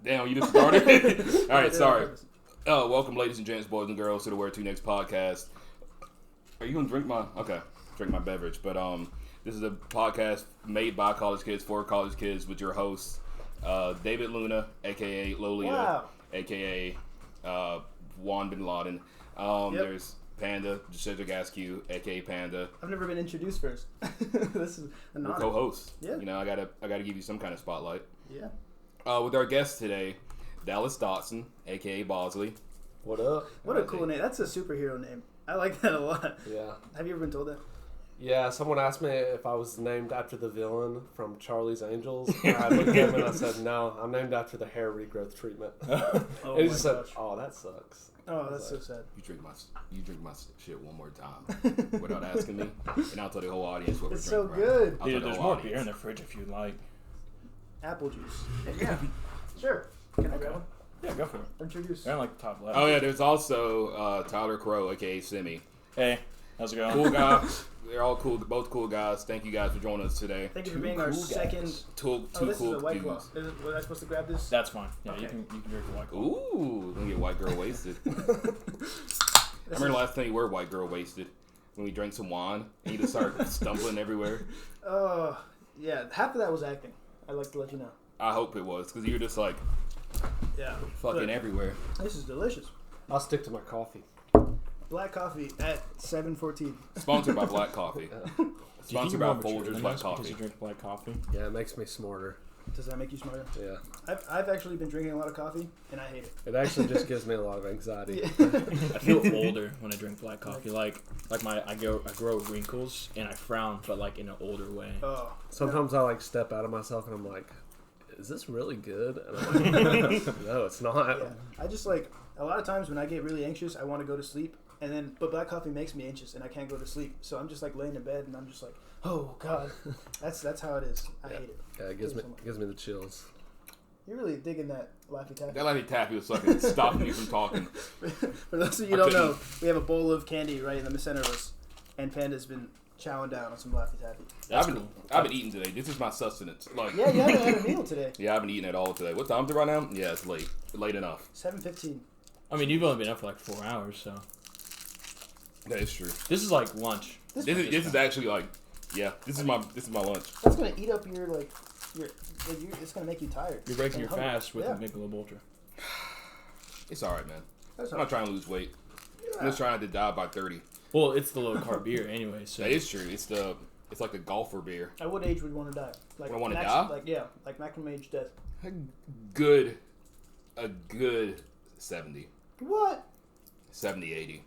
Damn, you just started? All right, sorry. Welcome, ladies and gents, boys and girls, to the Where To Next podcast. Are you going to drink my beverage? But this is a podcast made by college kids for college kids with your hosts, David Luna, a.k.a. Lolita, a.k.a. Juan Bin Laden. There's Panda, Cedric, Askew, a.k.a. Panda. I've never been introduced first. This is an honor. Co-host. Yeah. You know, I gotta give you some kind of spotlight. Yeah. With our guest today, Dotson, a.k.a. Bosley. What up? What a cool name. That's a superhero name. I like that a lot. Yeah. Have you ever been told that? Yeah, someone asked me if I was named after the villain from Charlie's Angels. And I looked at him and I said, no, I'm named after the hair regrowth treatment. Oh, and he just said, oh, that sucks. Oh, that's so sad. You drink my shit one more time without asking me, and I'll tell the whole audience what It's we're so drinking. good. Right. Dude, there's more beer in the fridge if you'd like. Apple juice. Yeah. Sure. Can I grab one? Yeah, go for it. Introduce. They're in like the top left. Oh yeah, there's also Tyler Crowe, aka Simi. Hey, how's it going? Cool guy. They're all cool, both cool guys. Thank you guys for joining us today. Thank you for being our second. Two This cool is a White Claw. dudes. Was I supposed to grab this? That's fine. Yeah, Okay. you can drink the White Claw. Ooh, gonna get white girl wasted. I remember the last time you were white girl wasted when we drank some wine and you just started stumbling everywhere. Yeah. Half of that was acting. I'd like to let you know. I hope it was because you were just like Yeah. fucking everywhere. This is delicious. I'll stick to my coffee. Black coffee at 7:14. Sponsored by Black Coffee. Sponsored by Folgers Black Because Coffee. you drink black coffee. Yeah, it makes me smarter. Does that make you smarter? Yeah. I've actually been drinking a lot of coffee, and I hate it. It actually just gives me a lot of anxiety. I feel older when I drink black coffee. Like I grow wrinkles and I frown, but like in an older way. Oh. Sometimes I like step out of myself and I'm like, is this really good? And I'm like, no, it's not. Yeah. I just like, a lot of times when I get really anxious, I want to go to sleep. But black coffee makes me anxious, and I can't go to sleep. So I'm just like laying in bed, and I'm just like, oh god, that's how it is. I hate it. Yeah, it gives me the chills. You're really digging that Laffy Taffy. That Laffy Taffy was fucking stopping me from talking. For those of you who don't know, we have a bowl of candy right in the center of us, and Panda's been chowing down on some Laffy Taffy. I've been eating today. This is my sustenance. Like, Yeah, you haven't had a meal today. yeah, I've been eating at all today. What time is it right now? Yeah, it's late. Late enough. 7:15. I mean, you've only been up for like 4 hours, so That is true. this is like lunch. This is actually like, yeah, this is my lunch. That's gonna eat up your it's gonna make you tired. You're breaking and your hungry. fast with Yeah. a Michelob Ultra. It's all right, man. That's I'm all not trying to lose weight. I'm just trying not to die by 30. Well, it's the low carb beer anyway, so That is true. It's like the golfer beer. At what age would you want to die? Like Would I wanna max- die? Like yeah, like maximum age death. A good 70. What? 70, 80.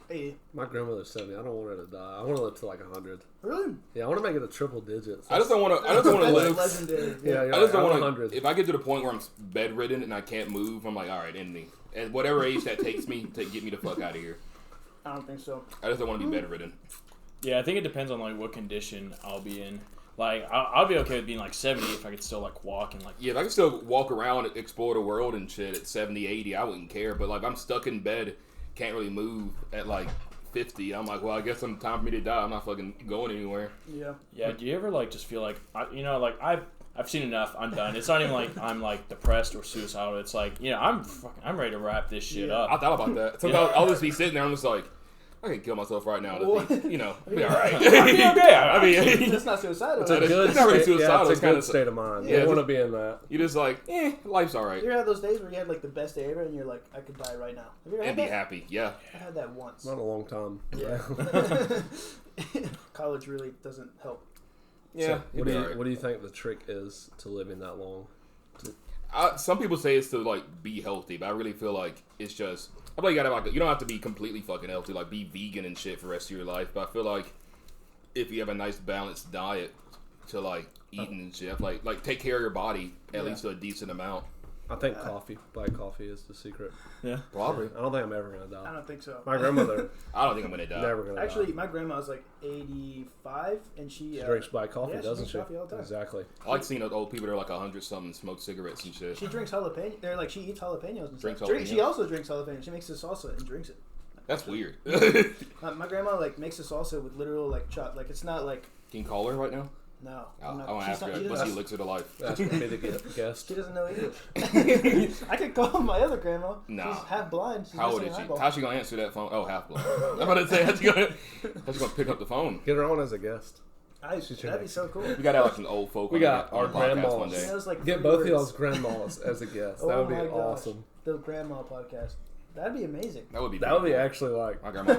Hey, My grandmother's 70. I don't want her to die. I want to live to like 100. really? Yeah, I want to make it a triple digits. I just don't want to That's live. legendary. Yeah, I just don't want 100. to. If I get to the point where I'm bedridden and I can't move, I'm like, all right, end me. At whatever age that takes me to get me the fuck out of here. I don't think so. I just don't want to be bedridden. yeah, I think it depends on like what condition I'll be in. Like I'll be okay with being like 70 if I could still like walk and like. Yeah, if I can still walk around and explore the world and shit at 70, 80, I wouldn't care. But like I'm stuck in bed, can't really move at like 50. I'm like, well, I guess it's time for me to die. I'm not fucking going anywhere. Yeah. Yeah, do you ever like just feel like I've seen enough. I'm done. It's not even like I'm like depressed or suicidal. It's like I'm ready to wrap this shit Yeah. up. I thought about that. Sometimes I'll just be sitting there. I'm just like, I can kill myself right now. To be, I'll be all right. I'd be okay. I mean, That's not suicidal. It's a right? good it's not really state, suicidal, yeah, it's it's a kinda- good state of mind. Yeah, You want to it's- be in that. You're just like, life's all right. You ever had those days where you had like the best day ever, and you're like, I could die right now. Have you ever And had be that? happy. Yeah. I had that once. Not a long time. Yeah. College really doesn't help. Yeah. So, what do you think the trick is to living that long? Some people say it's to like be healthy, but I really feel like it's just. I feel like you don't have to be completely fucking healthy, like be vegan and shit for the rest of your life. But I feel like if you have a nice balanced diet to like eating and shit, like take care of your body at least to a decent amount. I think black coffee is the secret. yeah. Probably. I don't think I'm ever gonna I die. don't think so. My grandmother I don't think I'm gonna die. never gonna Actually, die. my grandma's like 85, and she Drinks black coffee, yeah, she doesn't drinks she? coffee all the time. Exactly. I like seeing old people that are like 100 something smoke cigarettes and shit. She drinks jalapeno. They're like she eats jalapenos and Drinks stuff. jalapenos? She also drinks jalapenos. She makes the salsa and drinks it. That's weird. My grandma like makes a salsa with literal like chop. Like it's not like Can you call her right now? No. I want to ask her, what's he elixir to life? That's going to be the guest. She doesn't know English. I could call my other grandma. Nah. She's half blind. She's How old is she? How's she going to answer that phone? Oh, half blind. I'm about to say, how's she going to pick up the phone? Get her on as a guest. That'd be so cool. We got to have like some old folk we got on our podcast one grandmas. day. Like Get both of y'all's grandmas as a guest. Oh That would be my gosh. awesome. The grandma podcast. That'd be amazing. That would be That would be cool. actually like... My grandma.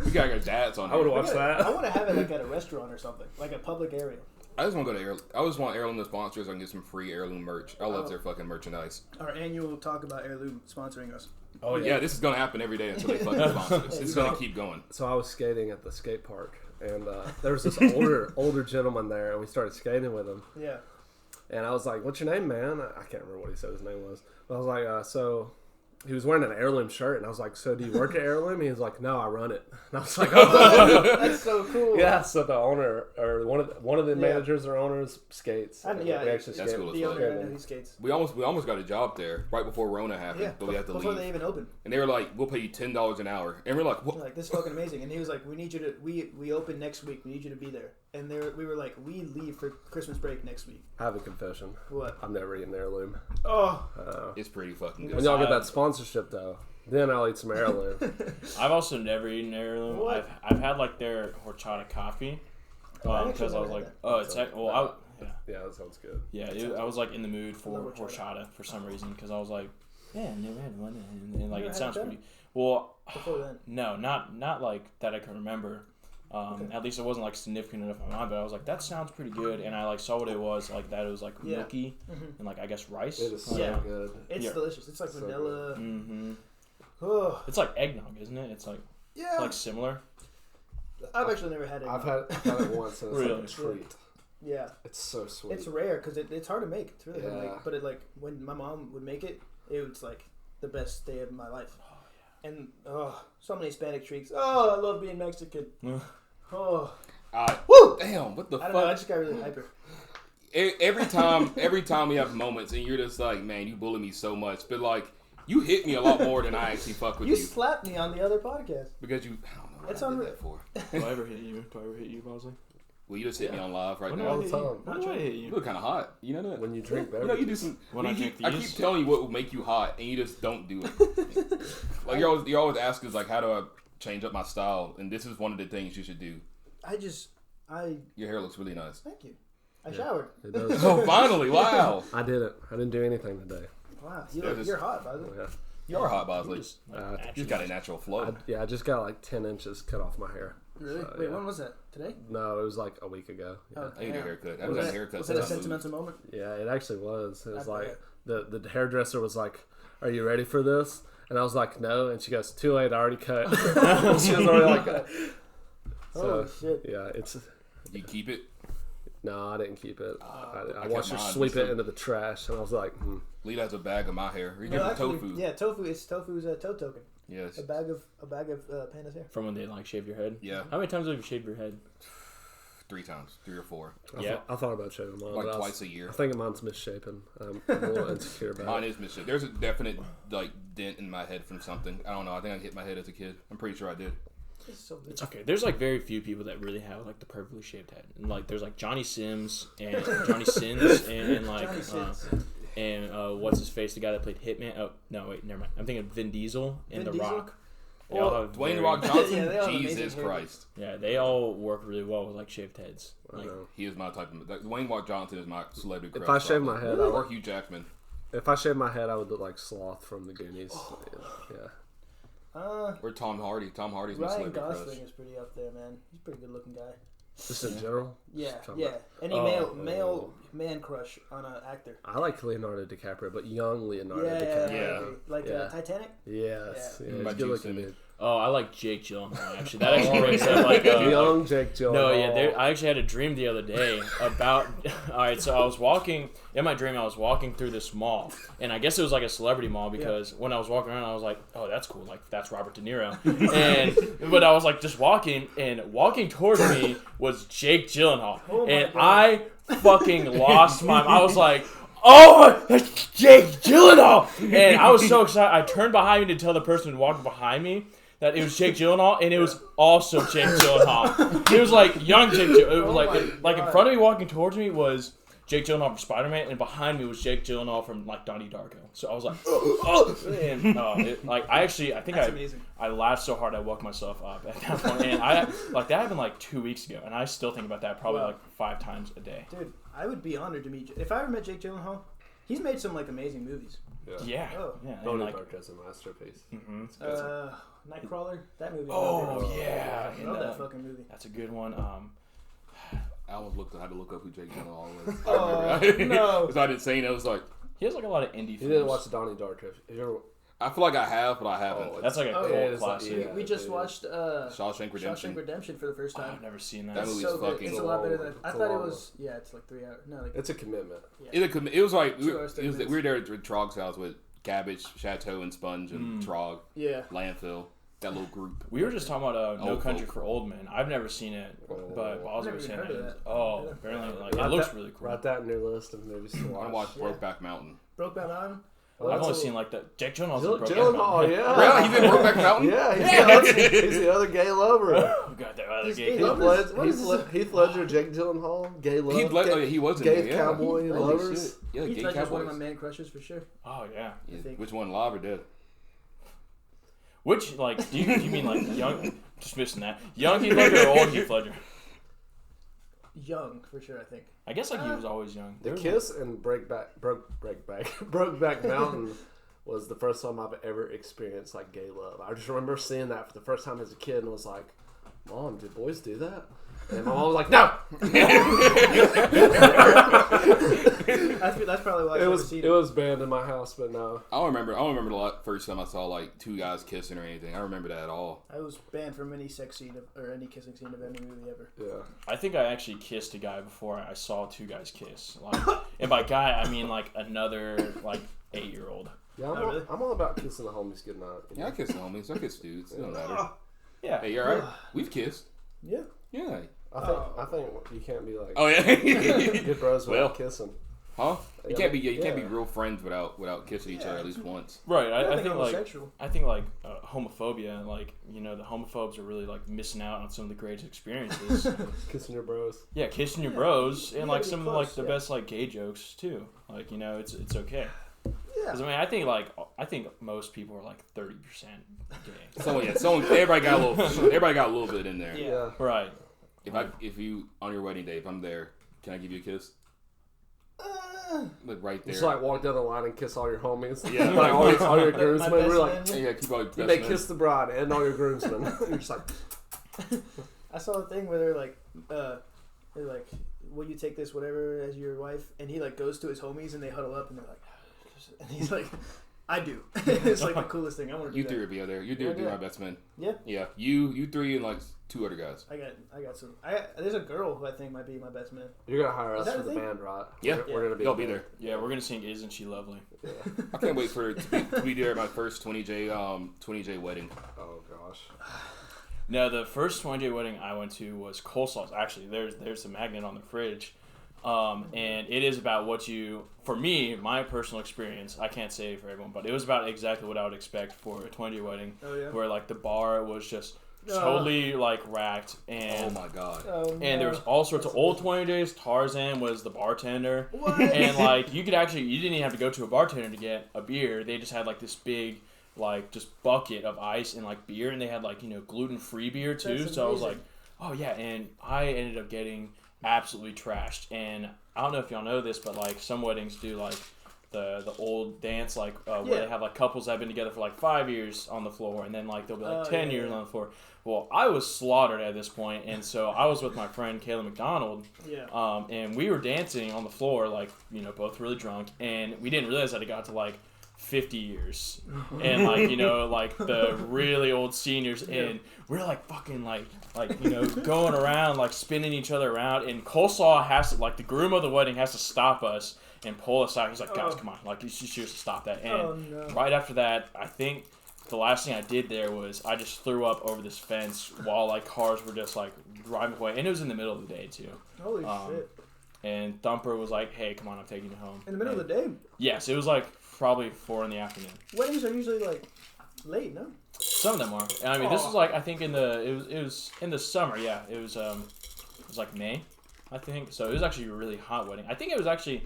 We got our dads on I would here. watch that. I want to have it like at a restaurant or something, like a public area. I just want to go to I just want Heirloom to sponsor us so I can get some free Heirloom merch. I love their fucking merchandise. Our annual talk about Heirloom sponsoring us. Oh, Yeah, this is going to happen every day until they fucking sponsor us. It's going to keep going. So I was skating at the skate park, and there was this older gentleman there, and we started skating with him. Yeah. And I was like, "What's your name, man?" I can't remember what he said his name was. But I was like, "So." He was wearing an Heirloom shirt, and I was like, "So do you work at Heirloom?" He was like, "No, I run it." And I was like, "Oh, That's so cool. yeah." So the owner, or one of the managers or owners, skates. We actually That's skate. cool. The owner, I know he skates. We almost got a job there right before Rona happened, Yeah, but we had to before leave. they even opened. And they were like, "We'll pay you $10 an hour," and we're like, "What?" We're like, this is fucking amazing. And he was like, we need you to, we open next week. We need you to be there. And we were like, we leave for Christmas break next week. I have a confession. What? I've never eaten Heirloom. Oh. It's pretty fucking When good. y'all get that sponsorship, though, then I'll eat some Heirloom. I've also never eaten Heirloom. What? I've had like their horchata coffee because I was like, oh, it's Yeah, that sounds good. I was like in the mood for love horchata. horchata for some reason because I was like, yeah, I've never had one, and like Never it had sounds it pretty. Well, Before then. no, not like that I can remember. At least it wasn't like significant enough in my mind, but I was like, that sounds pretty good, and I like saw what it was, like that it was like milky and like I guess rice. It is so Yeah. good. It's delicious. It's like So vanilla. Mm-hmm. Oh. It's like eggnog, isn't it? It's like Yeah. like similar. I've actually never had it. I've had it once, and it's Really? like a treat. Yeah. It's so sweet. It's rare because it's hard to make. It's really hard to Yeah. make. But it like when my mom would make it, it was like the best day of my life. And so many Hispanic treats. Oh, I love being Mexican. Oh. Woo! Damn, what the I fuck? don't know. I just got really hyper. Every time we have moments and you're just like, man, you bully me so much, but like you hit me a lot more than I actually fuck with you. You slapped me on the other podcast. Because you, I don't know what It's I did unreal. that for. Do I ever hit you? Do I ever hit you, Bosley? Well, you just hit me on live right When now. all did the I hit time. you? When did I hit You you? look kind of hot. You know that? When you drink You know, beverages. you do some. When I drink I these? keep telling you what will make you hot, and you just don't do it. Like you're always asking us, like, how do I change up my style? And this is one of the things you should do. Your hair looks really nice. Thank you. I showered. It does. Oh, finally! Wow. I didn't. I didn't do anything today. Wow, Yeah, you're hot, by the way. Yeah. You are hot, Bosley. Just, like, Uh, You naturally. just got a natural flow. I just got like 10 inches cut off my hair. Really? So, Wait, yeah. when was that? Today? No, it was like a week ago. Yeah, Oh, I need a damn. haircut. I Was haven't got a that, haircut was that a since I moved. sentimental moment? yeah, it actually was. It was I like bet. the hairdresser was like, "Are you ready for this?" And I was like, "No." And she goes, "Too late. I already cut." She was already like, Oh, so, shit. yeah, it's. You keep it. No, I didn't keep it. I kept watched her mine, sweep so- it into the trash, and I was like, Lita has a bag of my hair. You No, give her actually, tofu. Yeah, tofu. It's tofu's toe token. Yes. A bag of Panda's hair. From when they like shave your head. Yeah. How many times have you shaved your head? 3 times. 3 or 4. I thought about shaving mine. Like but twice a year. I think mine's misshapen. I'm a little insecure about Mine it. is missing. There's a definite like dent in my head from something. I don't know. I think I hit my head as a kid. I'm pretty sure I did. It's so good. Okay, there's like very few people that really have like the perfectly shaved head. And like there's like Johnny Sins and like Johnny Sins. and what's his face, the guy that played Hitman. Oh no, wait, never mind. I'm thinking Vin Diesel and Vin The Diesel? Rock. They all have Dwayne very- Rock Johnson. Yeah, they all have Jesus amazing hair. Christ. Yeah, they all work really well with like shaved heads. I Like, know. He is my type of. Dwayne Rock Johnson is my celebrity crush. If I shave my probably. head, or Hugh Jackman. If I shaved my head, I would look like Sloth from the Goonies. Oh. Yeah. Or Tom Hardy. Tom Hardy's my Ryan celebrity Gosling crush. is pretty up there, man. He's a pretty good looking guy. Just in general. Yeah, Just talking yeah. about- Any male man crush on an actor. I like Leonardo DiCaprio, but young Leonardo Yeah, DiCaprio. Yeah. Like Yeah. Titanic. Yes. Yeah. Yeah. By He's good Jude looking Simmons. dude. oh, I like Jake Gyllenhaal actually. That actually brings up like Young Jake Gyllenhaal. No, yeah, I actually had a dream the other day about. All right, so I was walking in my dream. I was walking through this mall, and I guess it was like a celebrity mall because when I was walking around, I was like, "Oh, that's cool. Like that's Robert De Niro." But I was like just walking, and walking towards me was Jake Gyllenhaal, Oh my and God. I fucking lost my. I was like. Oh, that's Jake Gyllenhaal! And I was so excited. I turned behind me to tell the person who walked behind me that it was Jake Gyllenhaal, and it was also Jake Gyllenhaal. It was like young Jake Gyllenhaal. It was like in front of me, walking towards me was Jake Gyllenhaal from Spider-Man, and behind me was Jake Gyllenhaal from like Donnie Darko. So I was like, and I think I laughed so hard I woke myself up at that point. And that happened like 2 weeks ago, and I still think about that probably like 5 times a day. Dude, I would be honored to meet. If I ever met Jake Gyllenhaal, he's made some like amazing movies. Yeah. Donnie Darko's a masterpiece. Mm-hmm. Nightcrawler, that movie. Oh yeah, I love that fucking movie. That's a good one. I almost had to look up who Jake Gyllenhaal was. Oh, no. Because I didn't see it. I was like... He has like a lot of indie films. You didn't watch Donnie Darko. I feel like I have, but I haven't. Oh, that's like a cult classic. We just watched Shawshank Redemption. Shawshank Redemption for the first time. I've never seen that. That movie's so fucking... It's a lot better than... I thought it was... Yeah, it's like 3 hours. No, like, it's a commitment. Yeah. It was like... We 2 hours, 30 were minutes. there at Trog's house with Cabbage, Chateau, and Sponge, and Trog. Yeah. Landfill. That little group. We were just talking about No Old Country folk. for Old Men. I've never seen it, but Bosley was saying heard of that. Oh, apparently it looks really cool. Write that in your list of movies to watch. I watched Brokeback Mountain. Brokeback Mountain? I've only seen like the Jake Gyllenhaal's in Brokeback Gyllenhaal, Mountain. yeah. Really? He's in Brokeback Mountain? Yeah, he's the other gay lover. Oh god, that other He's gay. gay. Heath Ledger, Jake Gyllenhaal, gay love. He was in gay there, yeah. cowboy lovers. Yeah, Heath gay Ledger's one of cowboys. my man crushes for sure. Oh yeah. Yeah. think. Which one, live or dead? Which like do you mean like young? Just missing that. Young Heath Ledger or old Heath Ledger? Young, for sure, I think. I guess like he was always young. The Kiss and Brokeback Mountain was the first time I've ever experienced like gay love. I just remember seeing that for the first time as a kid and was like, "Mom, did boys do that?" And my mom was like, "No." That's probably why It was banned in my house, but no. I don't remember the first time I saw like 2 guys kissing or anything. I don't remember that at all. I was banned from any sex scene or any kissing scene of any movie ever. Yeah. I think I actually kissed a guy before I saw 2 guys kiss. Like, and by guy I mean like another like 8-year-old. Yeah, really? I'm all about kissing the homies goodnight. Yeah, I kiss homies. I kiss dudes. It don't matter. Yeah. Hey, you alright? We've kissed. Yeah. Yeah. I think you can't be like Oh yeah. good bros without kissing. Huh? You can't be Yeah. real friends without kissing each other at least once. Right. I think homosexual. homophobia, like, you know, the homophobes are really like missing out on some of the greatest experiences. Kissing your bros. Yeah, kissing your bros, and like gotta be some of close, like the best like gay jokes too. Like, you know, it's okay. Yeah. Because I mean, I think most people are like 30% gay. Everybody got a little bit in there. Yeah. Right. If you on your wedding day, if I'm there, can I give you a kiss? Look right there. Just like walk down the line and kiss all your homies. Yeah. Like all your groomsmen. My best We're like, man. Yeah, keep all your best they men. kiss the bride and all your groomsmen. You're just like, I saw a thing where they're like, will you take this whatever as your wife? And he like goes to his homies and they huddle up and they're like, and he's like, I do. It's like the coolest thing. I want to do You that. 3 would be out there. You 3 would be my best men. Yeah. Yeah. You 3 and like 2 other guys. I got some. There's a girl who I think might be my best man. you're gonna hire Is us that for a the thing? band, right? Yeah. We're gonna be. They'll be there. Yeah, we're gonna sing "Isn't She Lovely." Yeah. I can't wait for it to be there at my first 20J wedding. Oh gosh. No, the first 20J wedding I went to was coleslaws. Actually, there's a magnet on the fridge. And it is about for me, my personal experience, I can't say for everyone, but it was about exactly what I would expect for a 20-year wedding. Oh, yeah? Where, like, the bar was just totally, like, racked. Oh And, my god. and there was all sorts of old 20Js. Tarzan was the bartender. What? And, like, you didn't even have to go to a bartender to get a beer. They just had, like, this big, like, just bucket of ice and, like, beer. And they had, like, you know, gluten-free beer, too. That's so I was amazing. like, oh, yeah. And I ended up getting absolutely trashed. And I don't know if y'all know this, but like some weddings do like the old dance, like where they have like couples that have been together for like 5 years on the floor, and then like they'll be like 10 years on the floor. Well, I was slaughtered at this point, and so I was with my friend Kayla McDonald, and we were dancing on the floor, like, you know, both really drunk, and we didn't realize that it got to like 50 years, and like, you know, like the really old seniors, and we're like fucking like you know, going around like spinning each other around, and Coleslaw has to, like, the groom of the wedding has to stop us and pull us out. He's like, guys, come on, like, you should just stop that. And right after that, I think the last thing I did there was I just threw up over this fence while like cars were just like driving away, and it was in the middle of the day too. Holy shit. And Thumper was like, hey, come on, I'm taking you home. In the middle of the day? Yes, it was like probably 4 in the afternoon. Weddings are usually like late, no? Some of them are. And I mean, this was like I think it was in the summer. Yeah, it was like May, I think. So it was actually a really hot wedding. I think it was actually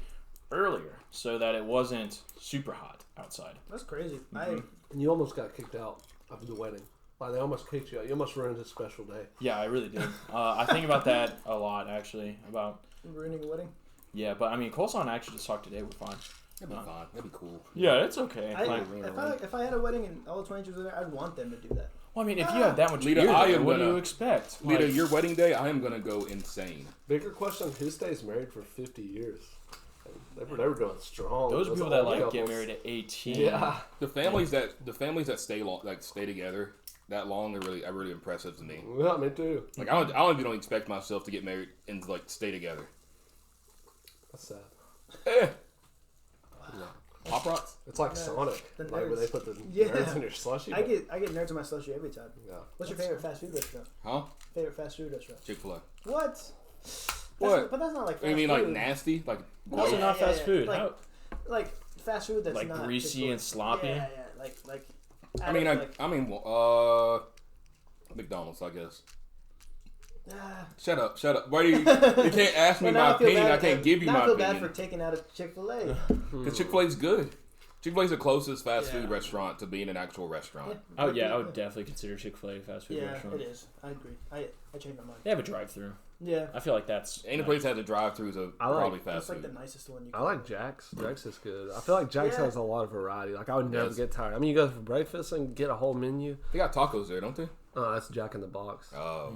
earlier, so that it wasn't super hot outside. That's crazy. And you almost got kicked out of the wedding. Like they almost kicked you out. You almost ruined a special day. Yeah, I really did. I think about that a lot actually. About ruining a wedding. Yeah, but I mean, Coleslaw and I actually just talked today. We're fine. That'd be fine. That'd be cool. Yeah, it's okay. If I had a wedding and all 20 were there, I'd want them to do that. Well, I mean, if you have that much Lita, beer, what do you expect? Lita, your wedding day, I am gonna go insane. Bigger question: who stays married for 50 years? They were doing strong. Those people that like get married at 18. Yeah. The families that stay together that long are really impressive to me. Yeah, me too. Like I don't expect myself to get married and like stay together. That's sad. Yeah. Pop rocks. It's like Sonic, like where they put the nerds in your slushy. I get nerds in my slushy every time. Yeah. What's your favorite fast food restaurant? Huh? Favorite fast food restaurant? Chick-fil-A. What? What? But that's not like fast You mean food. like nasty? Like Also not fast food. Like fast food that's like not greasy Chick-fil-A. and sloppy. Yeah. Like. McDonald's, I guess. Ah. Shut up. Why do you can't ask me my opinion? I can't give you my opinion. I feel bad for taking out a Chick-fil-A. Because Chick-fil-A's good. Chick-fil-A's the closest fast food restaurant to being an actual restaurant. I would definitely consider Chick-fil-A a fast food restaurant. Yeah, it is. I agree. I changed my mind. They have a drive-through. Yeah. I feel like that's... Any place that has a drive-through is probably fast food. That's like the nicest one you can. I like Jack's. Jack's is good. I feel like Jack's has a lot of variety. Like I would never get tired. I mean, you go for breakfast and get a whole menu. They got tacos there, don't they? Oh, that's Jack in the Box. Oh.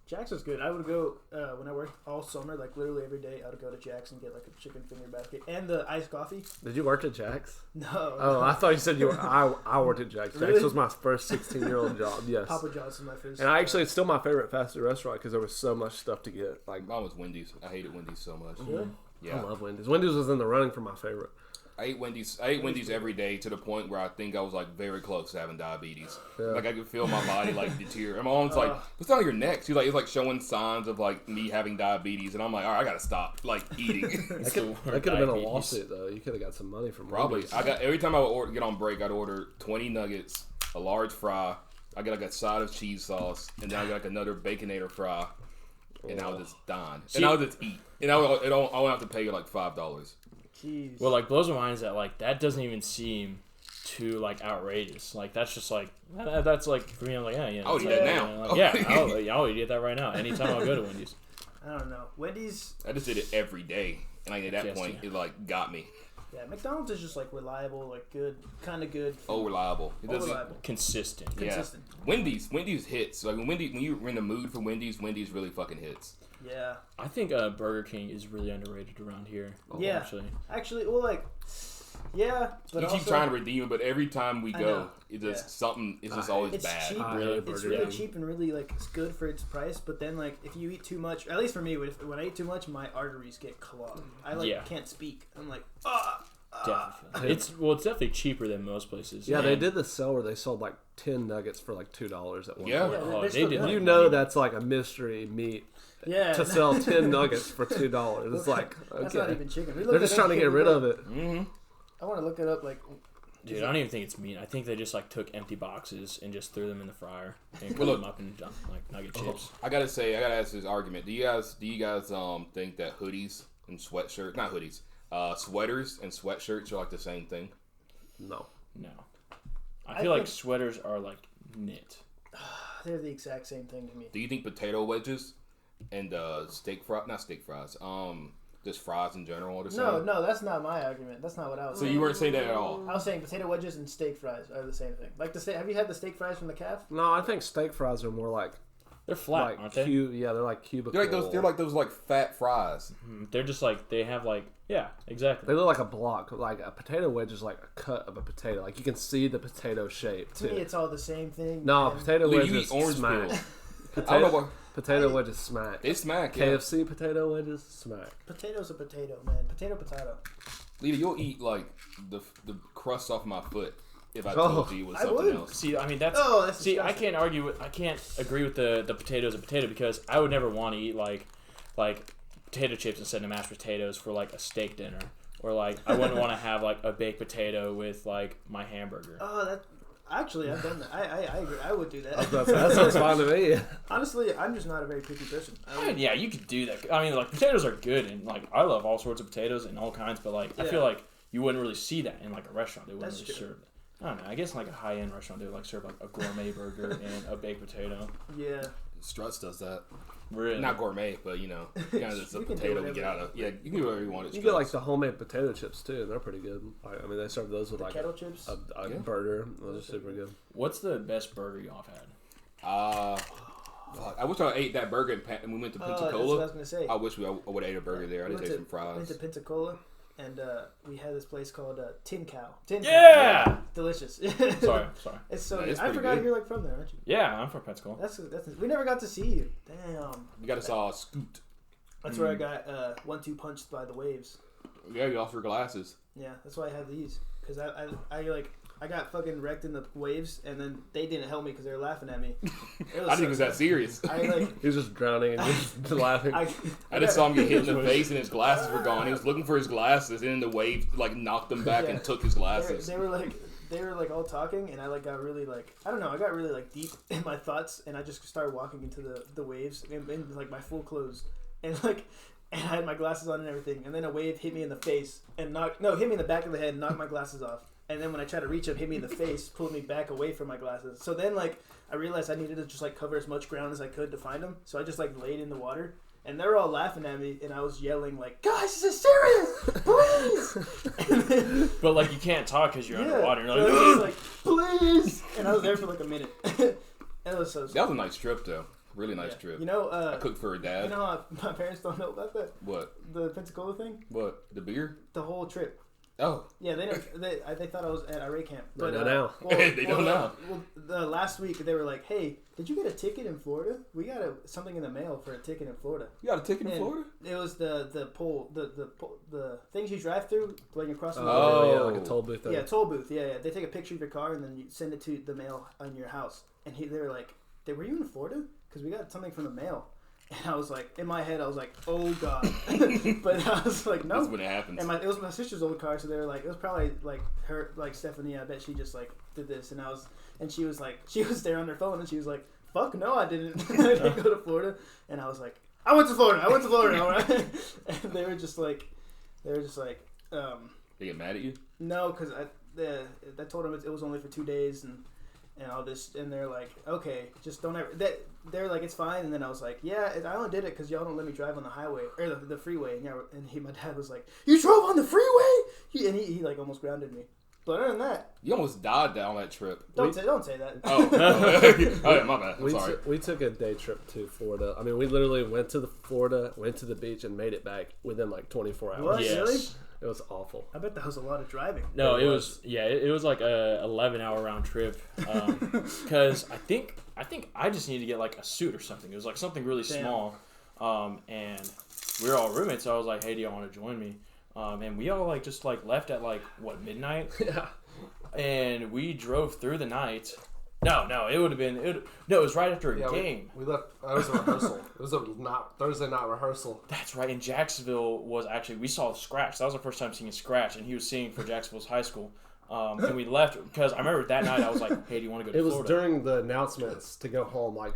Jack's is good. I would go when I worked all summer, like literally every day. I would go to Jack's and get like a chicken finger basket and the iced coffee. Did you work at Jack's? No. Oh, I thought you said you were. I worked at Jack's. Really? Jack's was my first 16-year-old job. Yes. Papa John's is my first. And it's still my favorite fast food restaurant because there was so much stuff to get. Like Mine was Wendy's. I hated Wendy's so much. Really? Yeah. I love Wendy's. Wendy's was in the running for my favorite. I ate Wendy's every day to the point where I think I was like very close to having diabetes. Yeah. Like I could feel my body like deteriorate. My mom's like, "What's on your neck?" She's like, "It's like showing signs of like me having diabetes," and I'm like, "All right, I gotta stop like eating." That could have been a lawsuit though. You could have got some money from Probably. Wendy's. I got every time I would get on break, I'd order 20 nuggets, a large fry. I get like a side of cheese sauce, and then I got like another baconator fry, and I would just dine. And I would just eat, and I won't have to pay you like $5. Jeez. Well, like blows my mind is that like that doesn't even seem too like outrageous. Like that's just like that's like for me. I'm like, yeah. I'll eat that now. I'll eat that right now. Anytime I'll go to Wendy's. I don't know. Wendy's. I just did it every day, and like at that point, it like got me. Yeah, McDonald's is just like reliable, like good, kind of good. Reliable. It doesn't. Reliable. Consistent. Yeah. Consistent. Wendy's hits. Like when you're in the mood for Wendy's really fucking hits. Yeah. I think Burger King is really underrated around here. Yeah. Actually, well, like, yeah. But you keep trying to redeem it, but every time we go, it's just something. It's just always it's bad. cheap. It's really cheap and really like it's good for its price. But then like if you eat too much, at least for me, when I eat too much, my arteries get clogged. I can't speak. I'm like Definitely. It's definitely cheaper than most places. Yeah, they did the sell where they sold like 10 nuggets for like $2 at one Yeah. point. They did. You know that's like a mystery meat. Yeah. To sell 10 nuggets for $2. It's like, okay. That's not even chicken. They're just trying to get rid of it. Mm-hmm. I want to look it up. Like, dude, I don't even think it's meat. I think they just like took empty boxes and just threw them in the fryer and cut them up in like nugget chips. I gotta ask this argument. Do you guys think that hoodies and sweatshirts, not hoodies, sweaters and sweatshirts are like the same thing? No. I feel like sweaters are like knit. They're the exact same thing to me. Do you think potato wedges and just fries in general are the same? No, that's not my argument. That's not what I was saying. So you weren't saying that at all? I was saying potato wedges and steak fries are the same thing. Like have you had the steak fries from the Calf? No, I think steak fries are more like they're flat, aren't they? Yeah, they're like cubical. They're like those fat fries. They're just like they have like exactly. They look like a block. Like a potato wedge is like a cut of a potato. Like you can see the potato shape too. To me, it's all the same thing. No, man. potato wedge You is eat orange smack. peel. I don't know what. Potato wedges smack. They smack. KFC potato wedges smack. Potato's a potato, man. Potato. Lita, you'll eat like the crust off my foot if I told you it was something else. See, I mean that's see, disgusting. I can't agree with the potato's a potato because I would never want to eat like potato chips instead of mashed potatoes for like a steak dinner or like I wouldn't want to have like a baked potato with like my hamburger. Oh, Actually, I've done that. I agree. I would do that. That sounds fine to me. Honestly, I'm just not a very picky person. Yeah, you could do that. I mean, like, potatoes are good, and, like, I love all sorts of potatoes and all kinds, but, like, I feel like you wouldn't really see that in, like, a restaurant. They wouldn't really serve that. I don't know. I guess, like, a high-end restaurant, they would, like, serve, like, a gourmet burger and a baked potato. Yeah. Struts does that. Really? Not gourmet, but, you know, kind of it's a potato we get out of. Yeah, you can do whatever you want. You get, like, the homemade potato chips, too, and they're pretty good. I mean, they serve those with, like, kettle chips? a burger. Those are super good. What's the best burger y'all have had? I wish I ate that burger and we went to Pensacola. That's what I was going to say. I wish I would have ate a burger there. I didn't take some fries. We went to Pensacola, and we had this place called Tin Cow. Yeah! Delicious. Sorry. It's so That good. is I pretty forgot good. you're like from there, aren't you? Yeah, I'm from Pensacola. That's we never got to see you. Damn. You got us all scooped. That's where I got 1-2 punched by the waves. Yeah, you lost your glasses. Yeah, that's why I have these. Because I got fucking wrecked in the waves, and then they didn't help me because they were laughing at me. I didn't think it was that serious. He was just drowning and just laughing. I just saw him get hit in the face and his glasses were gone. He was looking for his glasses, and then the wave like knocked him back and took his glasses. They were like all talking, and I like got really like I don't know. I got really like deep in my thoughts, and I just started walking into the waves in like my full clothes, and I had my glasses on and everything, and then a wave hit me in the face and hit me in the back of the head and knocked my glasses off. And then when I tried to reach up, hit me in the face, pulled me back away from my glasses. So then, like, I realized I needed to just, like, cover as much ground as I could to find them. So I just, like, laid in the water. And they were all laughing at me, and I was yelling, like, guys, this is serious! Please! But, like, you can't talk because you're underwater. You're like, so I was like, please! And I was there for, like, a minute. It was so sad. That was a nice trip, though. Really nice trip. You know, I cooked for her dad. You know how my parents don't know about that? What? The Pensacola thing? What? The beer? The whole trip. Oh. Yeah, they thought I was at Iraq camp. But But now. They don't know. Well, the last week they were like, "Hey, did you get a ticket in Florida? We got something in the mail for a ticket in Florida." You got a ticket in Florida? It was the things you drive through when you cross the Oh, border. yeah, like a toll booth thing. Yeah, toll booth. Yeah. They take a picture of your car and then you send it to the mail on your house. And they were like, "Were you in Florida? Because we got something from the mail." And I was like, in my head, I was like, "Oh God!" But I was like, "No." That's when it happens. And it was my sister's old car, so they were like, it was probably like her, like Stephanie. I bet she just like did this, and she was there on her phone, and she was like, "Fuck no, I didn't. I didn't go to Florida." And I was like, "I went to Florida. All right." And they were just like, They get mad at you? no, because I told them it was only for 2 days and all this, and they're like, okay, just don't ever. They're like, it's fine, and then I was like, yeah, I only did it because y'all don't let me drive on the highway or the freeway, and my dad was like, you drove on the freeway, and he like almost grounded me. But other than that, You almost died down that trip. don't say that. Oh, oh yeah, my bad. I'm sorry. We took a day trip to Florida. I mean, we literally went to Florida, went to the beach, and made it back within like 24 hours. What? yes. Really? It was awful. I bet that was a lot of driving. No, it was like a 11-hour round trip. Because I think I just needed to get like a suit or something. It was like something really small. And we were all roommates, so I was like, hey, do y'all want to join me? And we all like just like left at like midnight. Yeah. And we drove through the night. No, it would have been. It was right after a game. We left. It was a rehearsal. It was a Thursday night rehearsal. That's right. And Jacksonville was actually, we saw Scratch. That was our first time seeing Scratch, and he was singing for Jacksonville's high school. And we left because I remember that night I was like, hey, do you want to go to Florida? It was during the announcements to go home. Like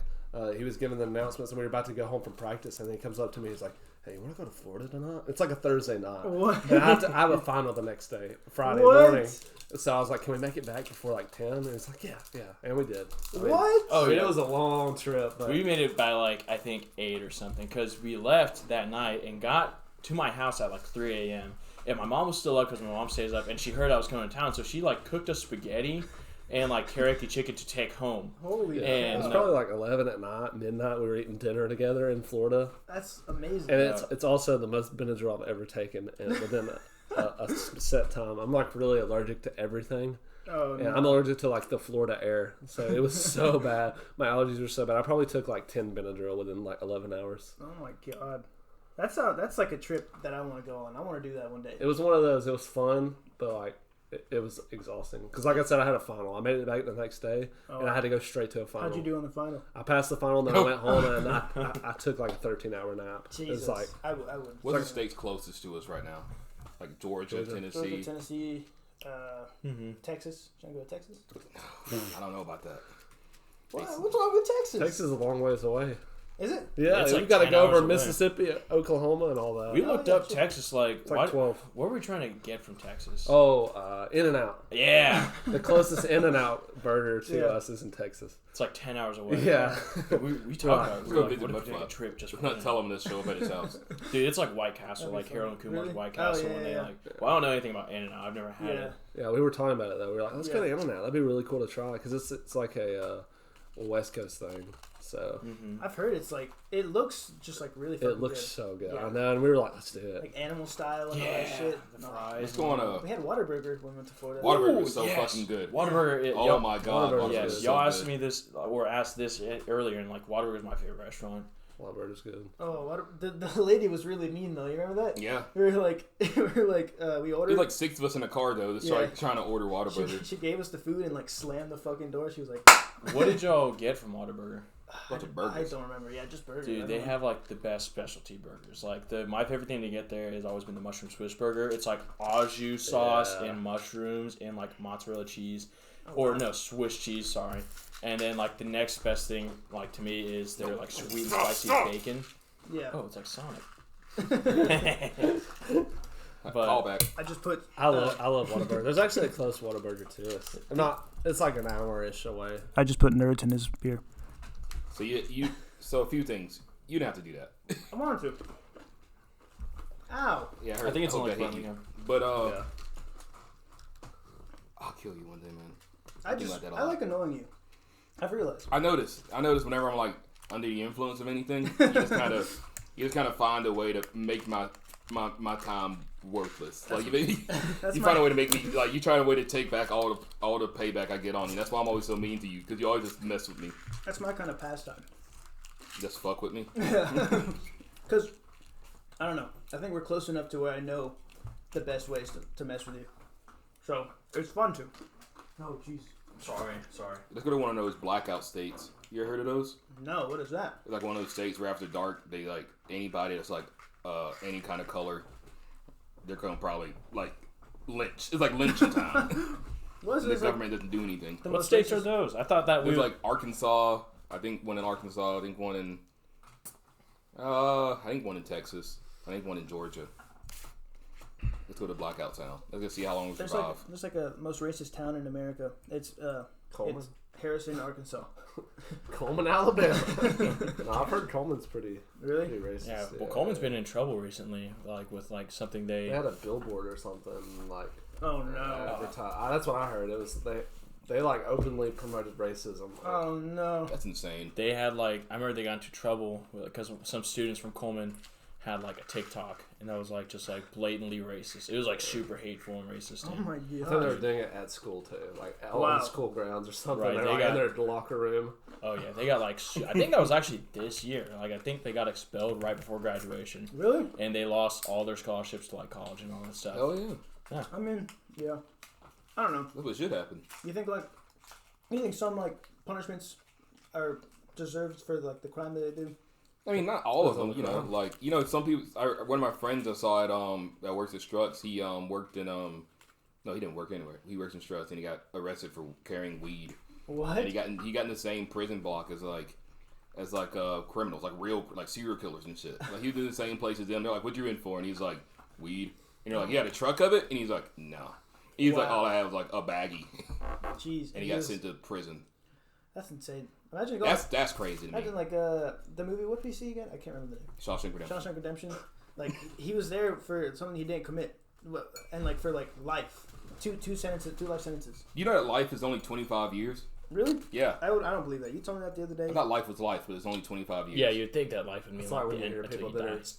he was giving the announcements, and we were about to go home from practice, and then he comes up to me. He's like, hey, you want to go to Florida tonight? It's like a Thursday night. What? And I have a final the next day, Friday What? morning. So I was like, can we make it back before like 10? And it's like, yeah. And we did. What? Oh, yeah. It was a long trip. But We made it by like, I think 8 or something, because we left that night and got to my house at like 3 a.m. And my mom was still up because my mom stays up, and she heard I was coming to town, so she like cooked us spaghetti and like teriyaki chicken to take home. Holy it And was probably like 11 at night, midnight. We were eating dinner together in Florida. That's amazing. And it's also the most Benadryl I've ever taken, and within a set time. I'm like really allergic to everything. Oh, And no. I'm allergic to like the Florida air, so it was so bad. My allergies were so bad. I probably took like 10 Benadryl within like 11 hours. Oh my God. That's like a trip that I want to go on. I want to do that one day. It was one of those. It was fun, but like it was exhausting. Because like I said, I had a final. I made it back the next day, and I had to go straight to a final. How'd you do on the final? I passed the final, and then I went home, and I took like a 13-hour nap. Jesus. It's like I would. What's the states closest to us right now? Like Georgia, Tennessee. Tennessee. Texas. Should I go to Texas? I don't know about that. What's wrong with Texas? Texas is a long ways away. Is it? Yeah, It's we like got to 10 go over hours away. Mississippi, Oklahoma, and all that. We looked yeah, up sure. Texas, like, It's like 12. What were we trying to get from Texas? Oh, In-N-Out. Yeah. The closest In-N-Out burger to Yeah. us is in Texas. It's like 10 hours away. Yeah. We talked about it. Let's We go were like, visit what if we Buffalo. take a trip just I'm for not that? telling him to show up at his house. Dude, it's like White Castle, That'd be like fun. Harold and Kumar's Really? White Oh, Castle. yeah, when they yeah. like, well, I don't know anything about In-N-Out. I've never had it. Yeah, we were talking about it, though. We were like, let's go to Yeah. In-N-Out. That'd be really cool to try, because it's like a West Coast thing. So I've heard it's like it looks just like really fucking it looks good. so good. Yeah. I know, and we were like, let's do it. Like animal style and all Yeah, that shit. the No. fries. Let's go on We had Whataburger when we went to Florida. Whataburger was so yes. fucking good. Whataburger. Oh my god. Whataburger Whataburger Yes, is y'all so asked good. me this, or asked this earlier, and like Whataburger is my favorite restaurant. Whataburger's good. Oh, the lady was really mean though. You remember that? Yeah. We were like, we ordered. There's like 6 of us in a car though. That's Yeah. like trying to order Whataburger. she gave us the food and like slammed the fucking door. She was like, What did y'all get from Whataburger? Bunch of I burgers. don't remember. Yeah, just burgers. I Dude, don't they know. have like the best specialty burgers. Like my favorite thing to get there has always been the mushroom Swiss burger. It's like au jus sauce Yeah. and mushrooms and like mozzarella cheese, Oh, or wow. no Swiss cheese. Sorry. And then like the next best thing like to me is their like sweet and spicy bacon. Yeah. Oh, it's like Sonic. Callback. I just put. I love Whataburger. There's actually a close Whataburger to us. It's like an hour-ish away. I just put nerds in his beer. So so a few things. You didn't have to do that. I wanted to. Ow. Yeah, I think it's hope only that hit you. Birmingham. But Yeah. I'll kill you one day, man. I think just about that a I lot. like annoying you. I've realized. I notice whenever I'm like under the influence of anything, you just kind of find a way to make my time worthless. Like you find a way to make me like you try a way to take back all the payback I get on you. That's why I'm always so mean to you because you always just mess with me. That's my kind of pastime. Just fuck with me. Because I don't know. I think we're close enough to where I know the best ways to mess with you. So it's fun to. Oh jeez. Sorry. Let's go to one of those blackout states. You ever heard of those? No, what is that? It's like one of those states where after dark, they like anybody that's like any kind of color, they're gonna probably like lynch. It's like lynching time. What is The this? Like, government doesn't do anything. the What most states are racist- those? I thought that we There's like Arkansas. I think one in Arkansas. I think one in Texas. I think one in Georgia. Let's go to blackout town. Let's go see how long we survive. There's like a most racist town in America. It's Coleman. It's Harrison, Arkansas. Coleman, Alabama. No, I've heard Coleman's pretty Really? racist. Yeah, well, Coleman's been in trouble recently, like with like something They had a billboard or something like. Oh no. That's what I heard. It was they like openly promoted racism. Oh no. That's insane. they had like I remember they got into trouble because some students from Coleman had like a TikTok and that was like just like blatantly racist. It was like super hateful and racist. Oh and- my I think they god. were doing it at school too, like Wow. on school grounds or something. Right, They were they like got- in their locker room. Oh yeah, they got like I think that was actually this year. Like I think they got expelled right before graduation, Really? and they lost all their scholarships to like college and all that stuff. Oh yeah, I mean, yeah. I don't know. that's what should happen. You think some like punishments are deserved for like the crime that they do? I mean, not all of them. You know, like some people. One of my friends I saw at that works at Struts. He worked in no, he didn't work anywhere. He works in Struts, and he got arrested for carrying weed. What? And he got in the same prison block as criminals, like real like serial killers and shit. Like he was in the same place as them. They're like, "What you in for?" And he's like, "Weed." And you're like, "You had a truck of it?" And he's like, "No." He's like, Wow. "All I have was like a baggie," Jeez. and he got sent to prison. That's insane. Imagine going. That's crazy to me. Imagine like the movie. What did we see again? I can't remember the name. Shawshank Redemption. Shawshank Redemption. Like he was there for something he didn't commit, and like for like life. Two life sentences. You know that life is only 25 years. Really? Yeah. I don't believe that. You told me that the other day. I thought life was life, but it's only 25 years. Yeah, you'd think that life would mean It's like like when the you end hear until people you that are die.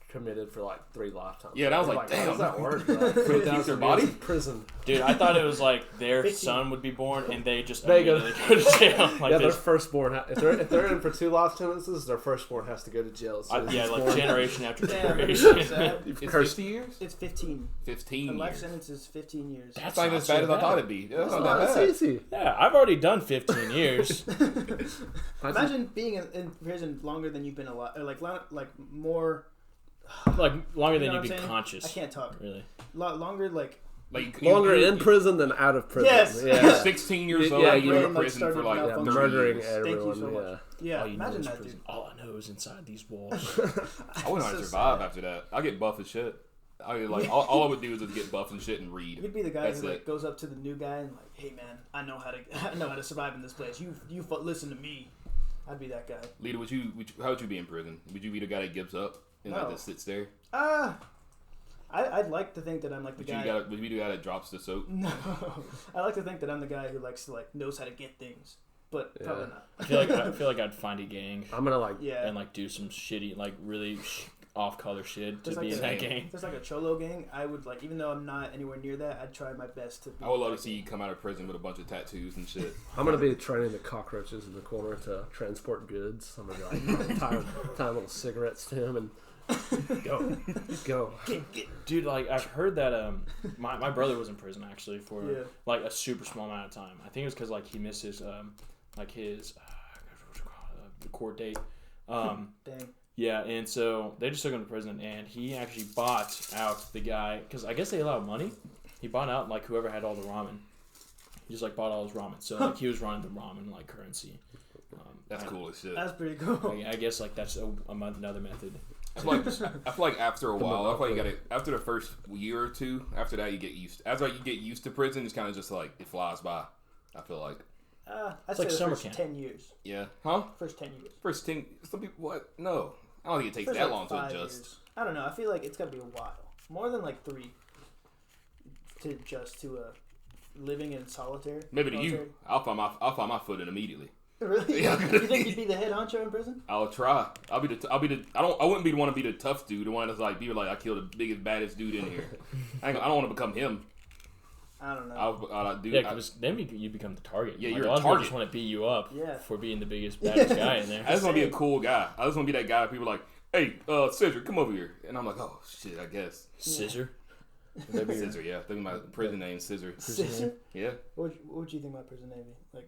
committed for like 3 lifetimes. Yeah, and I was You're like, how damn. does that work? For it to keep their body? Prison. Dude, I thought it was like their 15. son would be born and they just They go- immediately go to jail. Like Yeah, their this. firstborn. If they're in for 2 life sentences, their firstborn has to go to jail. As soon as Yeah, he's like born. generation after Damn, generation. it's sad. It's Cursed. 50 years? It's 15. 15 A life years. sentence is 15 years. That's not even as bad as I thought it'd be. That's not that That's bad. easy. Yeah, I've already done 15 years. Imagine being in prison longer than you've been alive, or like more. Like longer You than know you'd what be I'm saying? conscious. I can't talk. Really. Longer, like Like Longer in prison than out of prison. Yes. Yeah. 16 years old, Yeah, you're you in prison for like started 30 murdering years. everyone. Thank you so much. Yeah, All you know imagine is that, prison. dude. All I know is inside these walls. I wouldn't know how to survive after that. I get buff as shit. All I would do is just get buff and shit and read. You'd be the guy That's who it. goes up to the new guy and like, "Hey man, I know how to survive in this place. You listen to me." I'd be that guy. Lita, how would you be in prison? Would you be the guy that gives up and like just sits there? I'd like to think that I'm like the guy. Would you be the guy that drops the soap? No, I like to think that I'm the guy who likes to like knows how to get things, but probably not. I feel like I'd find a gang I'm gonna and like do some shitty, like really off-color shit to be in that gang. If there's like a cholo gang, I would like, even though I'm not anywhere near that, I'd try my best to. I would love to see you come out of prison with a bunch of tattoos and shit. I'm gonna be training the cockroaches in the corner to transport goods. I'm gonna be like tie little cigarettes to him and go. Dude, like I've heard that my brother was in prison actually for like a super small amount of time. I think it was because like he missed his court date. Dang. Yeah, and so they just took him to prison, and he actually bought out the guy because I guess they allow money. He bought out like whoever had all the ramen. He just like bought all his ramen, so like he was running the ramen like currency. That's cool as shit. That's pretty cool. I guess like that's another method. I feel like after a while, I feel like you gotta, after the first year or two, after that you get used. After you get used to prison, it's kind of just like it flies by. I feel like. I'd like say the summer first camp. 10 years. Yeah. Huh? First 10 years. First 10. Some people. What? No. I don't think it takes First, that like, long to 5 adjust. years. I don't know. I feel like it's got to be a while. More than like 3 to adjust to living in solitary. Maybe to you. I'll find my foot in immediately. Really? Yeah. You think you'd be the head honcho in prison? I'll try. I wouldn't be the one to be the tough dude. The one that's like be like I killed the biggest baddest dude in here. I don't want to become him. I don't know. Because then you become the target. Yeah, like, you're a a lot of people target. just want to beat you up Yeah. for being the biggest, baddest guy in there. I just want to be a cool guy. I just want to be that guy. People are like, hey, Cedric, come over here, and I'm like, oh shit, I guess. Scissor. Scissor, yeah. That'd be my prison name, Scissor. Scissor? Yeah. What would you think my prison name be?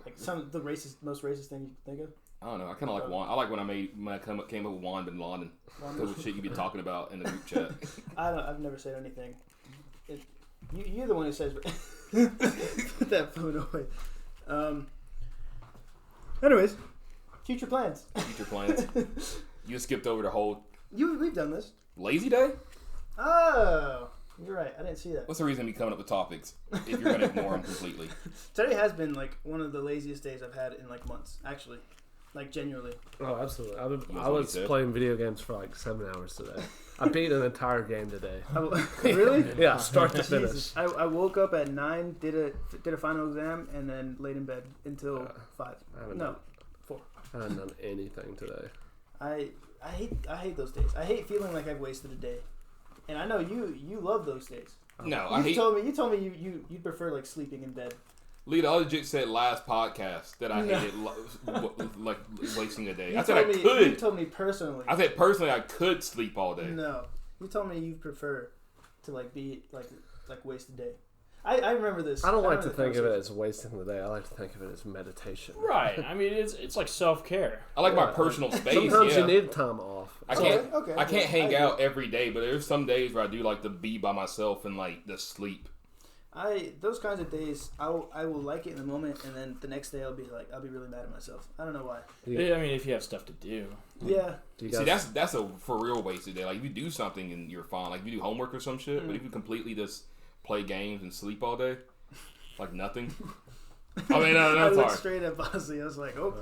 Like the most racist thing you can think of? I don't know. I kind of like Juan. I like when I came up with Juan bin Laden. Because of shit you be talking about in the group chat. I've never said anything. You're the one who says. Put that phone away. Anyways, future plans. Future plans. You skipped over the whole We've done this. lazy day. Oh, you're right. I didn't see that. What's the reason we coming up with topics if you're gonna ignore them completely? Today has been like one of the laziest days I've had in like months. Actually, like genuinely. Oh, absolutely. I what was you said. playing video games for like 7 hours today. I beat an entire game today. Really? Yeah, start to finish. Jesus. I woke up at 9, did a final exam, and then laid in bed until 5. No, 4. I haven't done anything today. I hate those days. I hate feeling like I've wasted a day. And I know you love those days. No, You told me you prefer like sleeping in bed. Lita, I legit said last podcast that I hated like wasting a day. I said I could. You told me personally. I said personally I could sleep all day. No, you told me you prefer to like be like waste a day. I remember this. I don't like to think of it as wasting the day. I like to think of it as meditation. Right. I mean, it's like self-care. I like my personal space. Sometimes yeah. you need time off. I can't. Okay, I can't hang out every day, but there's some days where I do like to be by myself and like just sleep. Those kinds of days, I will like it in the moment, and then the next day I'll be really mad at myself. I don't know why. Yeah. I mean, if you have stuff to do. Yeah. See, that's a for real wasted day. Like if you do something and you're fine, like if you do homework or some shit, but if you completely just play games and sleep all day, like nothing. I mean, that's I looked hard. straight at Bosley. I was like, oh.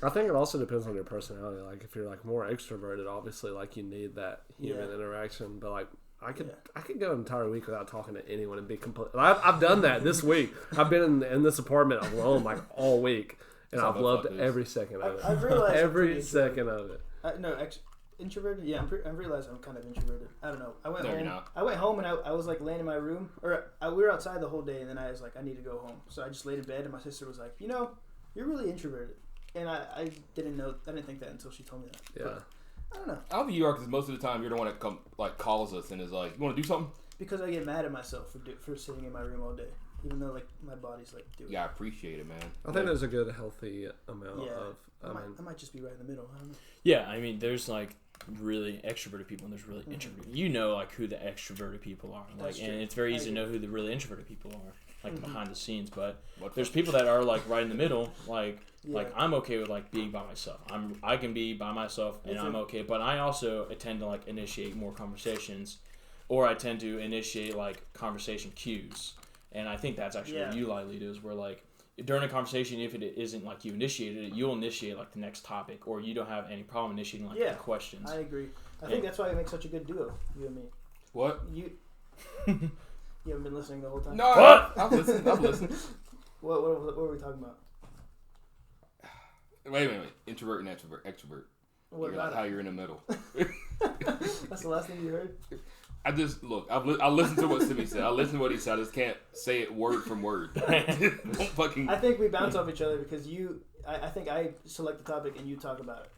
I think it also depends on your personality. Like if you're like more extroverted, obviously like you need that human interaction. But like I could go an entire week without talking to anyone and be completely. I've done that this week. I've been in this apartment alone like all week, and I've loved every second of it. I've realized every second of it. Introverted? Yeah, I realized I'm kind of introverted. I don't know. I went No, home. you're not. I went home and I was like laying in my room, we were outside the whole day, and then I was like, I need to go home. So I just laid in bed, and my sister was like, you're really introverted, and I didn't know. I didn't think that until she told me that. Yeah. But I don't know. I don't think you are because most of the time you're the one that calls us and is like, you want to do something? Because I get mad at myself for sitting in my room all day, even though like my body's like doing. Yeah, I appreciate it, man. I think there's a good healthy amount of. I might just be right in the middle. I don't know. Yeah, I mean, there's like really extroverted people and there's really introverted. You know, like who the extroverted people are, like, and it's very easy to know who the really introverted people are, like behind the scenes. But there's people that are like right in the middle, like I'm okay with like being by myself. I can be by myself and I'm okay. But I also tend to like initiate more conversations, or I tend to initiate like conversation cues, and I think that's actually what you like, Lita, is where like. During a conversation, if it isn't like you initiated it, you'll initiate like the next topic, or you don't have any problem initiating like the questions. I agree. I think that's why we make such a good duo, you and me. What? You haven't been listening the whole time? No, what? I'm listening. What were we talking about? Wait a minute. Introvert and extrovert. What you're about like how you're in the middle. That's the last thing you heard? I listened to what Simi said. I listened to what he said. I just can't say it word from word. Don't fucking. I think we bounce off each other because I think I select the topic and you talk about it.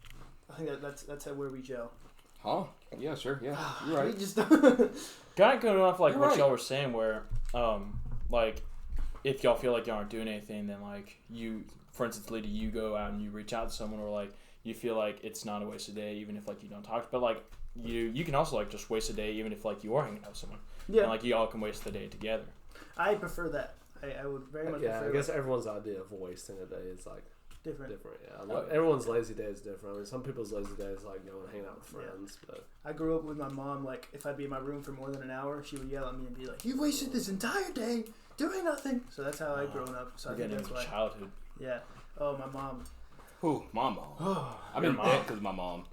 I think that's where we gel. Huh? Yeah, sure. Yeah, you're right. We just kind of going off like you're what right. y'all were saying, where like if y'all feel like y'all aren't doing anything, then like you, for instance, Lita, you go out and you reach out to someone, or like you feel like it's not a waste of day, even if like you don't talk, but like. You can also like just waste a day even if like you are hanging out with someone. Yeah. And like you all can waste the day together. I prefer that. I would very much prefer I guess everyone's idea of wasting a day is like different. Yeah. Everyone's lazy day is different. I mean, some people's lazy day is like going and hanging out with friends. Yeah. But I grew up with my mom. Like if I'd be in my room for more than an hour, she would yell at me and be like, "You wasted this entire day doing nothing." So that's how I grown up. So I think that's why. Childhood. Yeah. Oh, my mom. Who? My mom. I'm in debt because of my mom.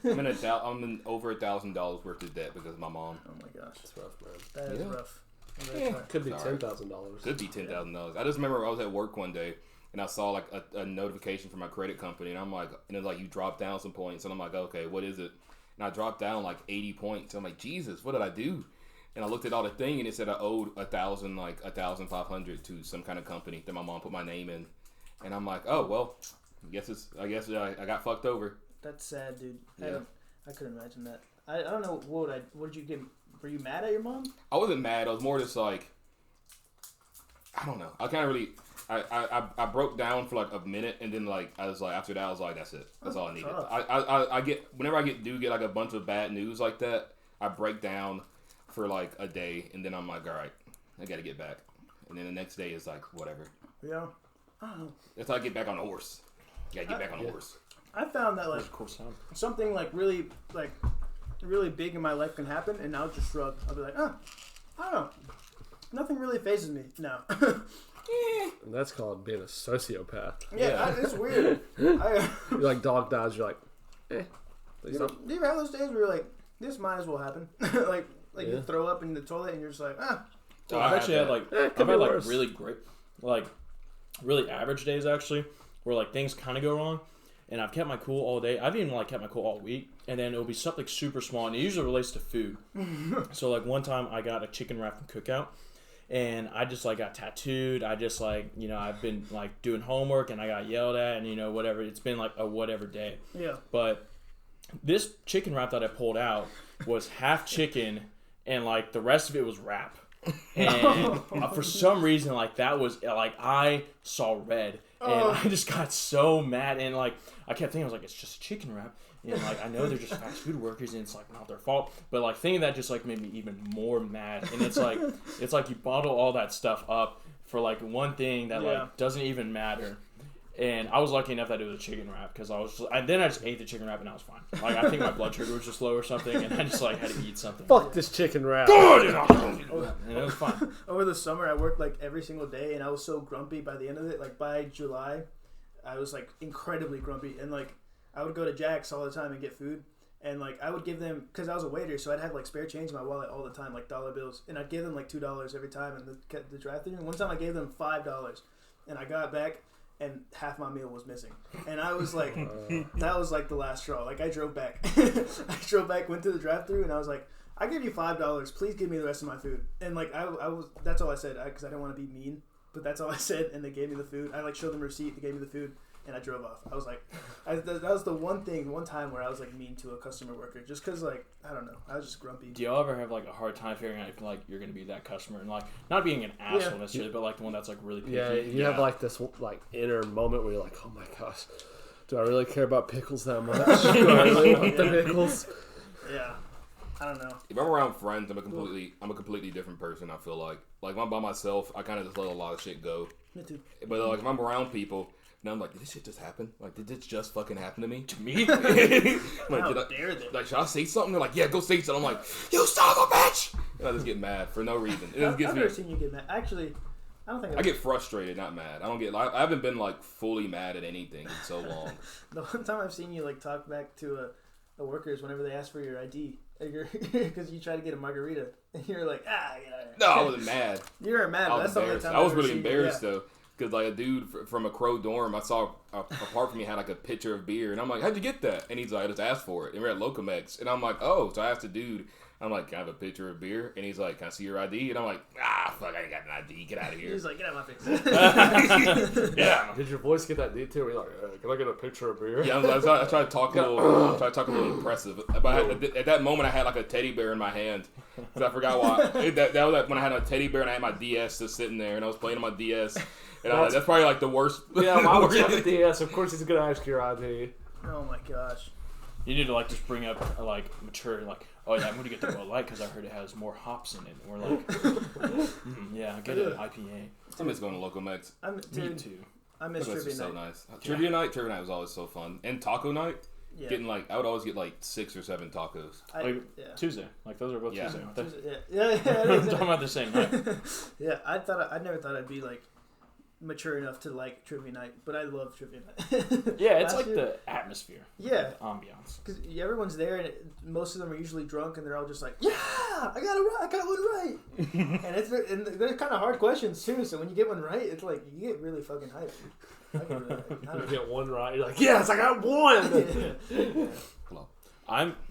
I'm in over $1,000 worth of debt because of my mom. Oh my gosh, that's rough, man. That is rough. Could be $10,000. Could be $10,000. I just remember I was at work one day and I saw like a notification from my credit company, and I'm like, and it's like you dropped down some points, and I'm like, okay, what is it? And I dropped down like 80 points. I'm like, Jesus, what did I do? And I looked at all the thing, and it said I owed $1,500 to some kind of company that my mom put my name in, and I'm like, oh well, I guess I got fucked over. That's sad, dude. Yeah. I couldn't imagine that. I don't know what did you get? Were you mad at your mom? I wasn't mad. I was more just like, I don't know. I kind of really, I broke down for like a minute, and then like I was like, after that I was like, that's it. That's all I needed. I get whenever I get like a bunch of bad news like that, I break down for like a day, and then I'm like, all right, I got to get back, and then the next day is like whatever. Yeah. I don't know. That's how I get back on the horse. You gotta get back on the horse. I found that like something like really big in my life can happen, and I'll just shrug. I'll be like, I don't know. Nothing really phases me. No. And that's called being a sociopath. Yeah. It's weird. You're like dog dies. You're like, do you have those days where you're like, this might as well happen? like you throw up in the toilet and you're just like, So I've actually had like I've had like really great, like really average days actually, where like things kind of go wrong. And I've kept my cool all day. I've even like kept my cool all week. And then it'll be something super small. And it usually relates to food. So like one time I got a chicken wrap from Cookout. And I just like got tattooed. I just like, I've been like doing homework and I got yelled at and whatever. It's been like a whatever day. Yeah. But this chicken wrap that I pulled out was half chicken and like the rest of it was wrap. And for some reason like that was like I saw red. And I just got so mad, and like I kept thinking, I was like, it's just chicken wrap, and like I know they're just fast food workers, and it's like not their fault. But like thinking that just like made me even more mad, and it's like you bottle all that stuff up for like one thing that like doesn't even matter. And I was lucky enough that it was a chicken wrap because I just ate the chicken wrap and I was fine. Like I think my blood sugar was just low or something, and I just like had to eat something. Fuck this chicken wrap. And it was fine. Over the summer, I worked like every single day, and I was so grumpy by the end of it. Like by July, I was like incredibly grumpy, and like I would go to Jack's all the time and get food, and like I would give them, because I was a waiter, so I'd have like spare change in my wallet all the time, like dollar bills, and I'd give them like $2 every time in the drive-thru. And one time I gave them $5, and I got back. And half my meal was missing. And I was like, that was like the last straw. Like I drove back. Went to the drive-thru, and I was like, I give you $5. Please give me the rest of my food. And like I was, that's all I said, because I didn't want to be mean. But that's all I said, and they gave me the food. I like showed them a receipt. They gave me the food, and I drove off. I was like, that was the one time where I was like mean to a customer worker, just because like I don't know, I was just grumpy. Do y'all ever have like a hard time figuring out if like you're gonna be that customer and like not being an asshole necessarily, but like the one that's like really picky? Yeah, you have like this like inner moment where you're like, oh my gosh, Do I really care about pickles that much? Do I really want the pickles? Yeah. I don't know. If I'm around friends, I'm a completely different person. I feel like when I'm by myself, I kind of just let a lot of shit go. Me too. But like if I'm around people, now I'm like, did this shit just happen? Like, did this just fucking happen to me? To me? Like, How dare they? Like, should I say something? They're like, yeah, go say something. I'm like, you son of a bitch! And I just get mad for no reason. It just gets I've me. never seen you get mad. Actually, I don't think I get frustrated, not mad. I haven't been like fully mad at anything in so long. The one time I've seen you like talk back to a worker is whenever they ask for your ID. Because you try to get a margarita. And you're like, No, I wasn't mad. You were mad. I That's was the only embarrassed. time I was I've really ever seen you, embarrassed though. Because like a dude from a Crowe dorm, I saw apart from me had like a pitcher of beer, and I'm like, "How'd you get that?" And he's like, "I just asked for it." And we're at Locomex, and I'm like, "Oh," so I asked the dude. I'm like, "Can I have a picture of beer?" And he's like, "Can I see your ID?" And I'm like, "Fuck, I ain't got an ID. Get out of here." He's like, get out of my face. Yeah. Did your voice get that deep too? Where you're like, can I get a picture of beer? Yeah, I tried to talk a little impressive. But at that moment, I had like a teddy bear in my hand. Because I forgot why. That was like when I had a teddy bear and I had my DS just sitting there, and I was playing on my DS. And that's probably like the worst. Yeah, why would you have a DS? Of course he's going to ask your ID. Oh my gosh. You need to like just bring up like mature, like, oh yeah, I'm gonna get the Bud Light because I heard it has more hops in it. And we're like, yeah, get an IPA. I miss going to Locomex. Me too. I miss Locomex trivia was so night. nice. Trivia night was always so fun. And taco night, Yeah. getting like I would always get like 6 or 7 tacos. Tuesday, like those are both Yeah. Tuesday, aren't they? Yeah. I'm talking about the same night. Yeah, I never thought I'd be like mature enough to like trivia night, but I love trivia night. Yeah, it's Last like year- the atmosphere, Yeah, the ambiance. because everyone's there, and most of them are usually drunk, and they're all just like, "Yeah, I got one right." and they're kind of hard questions too. So when you get one right, it's like you get really fucking hyped. I get really hyped. I You don't get one right, you're like, yes, I got one!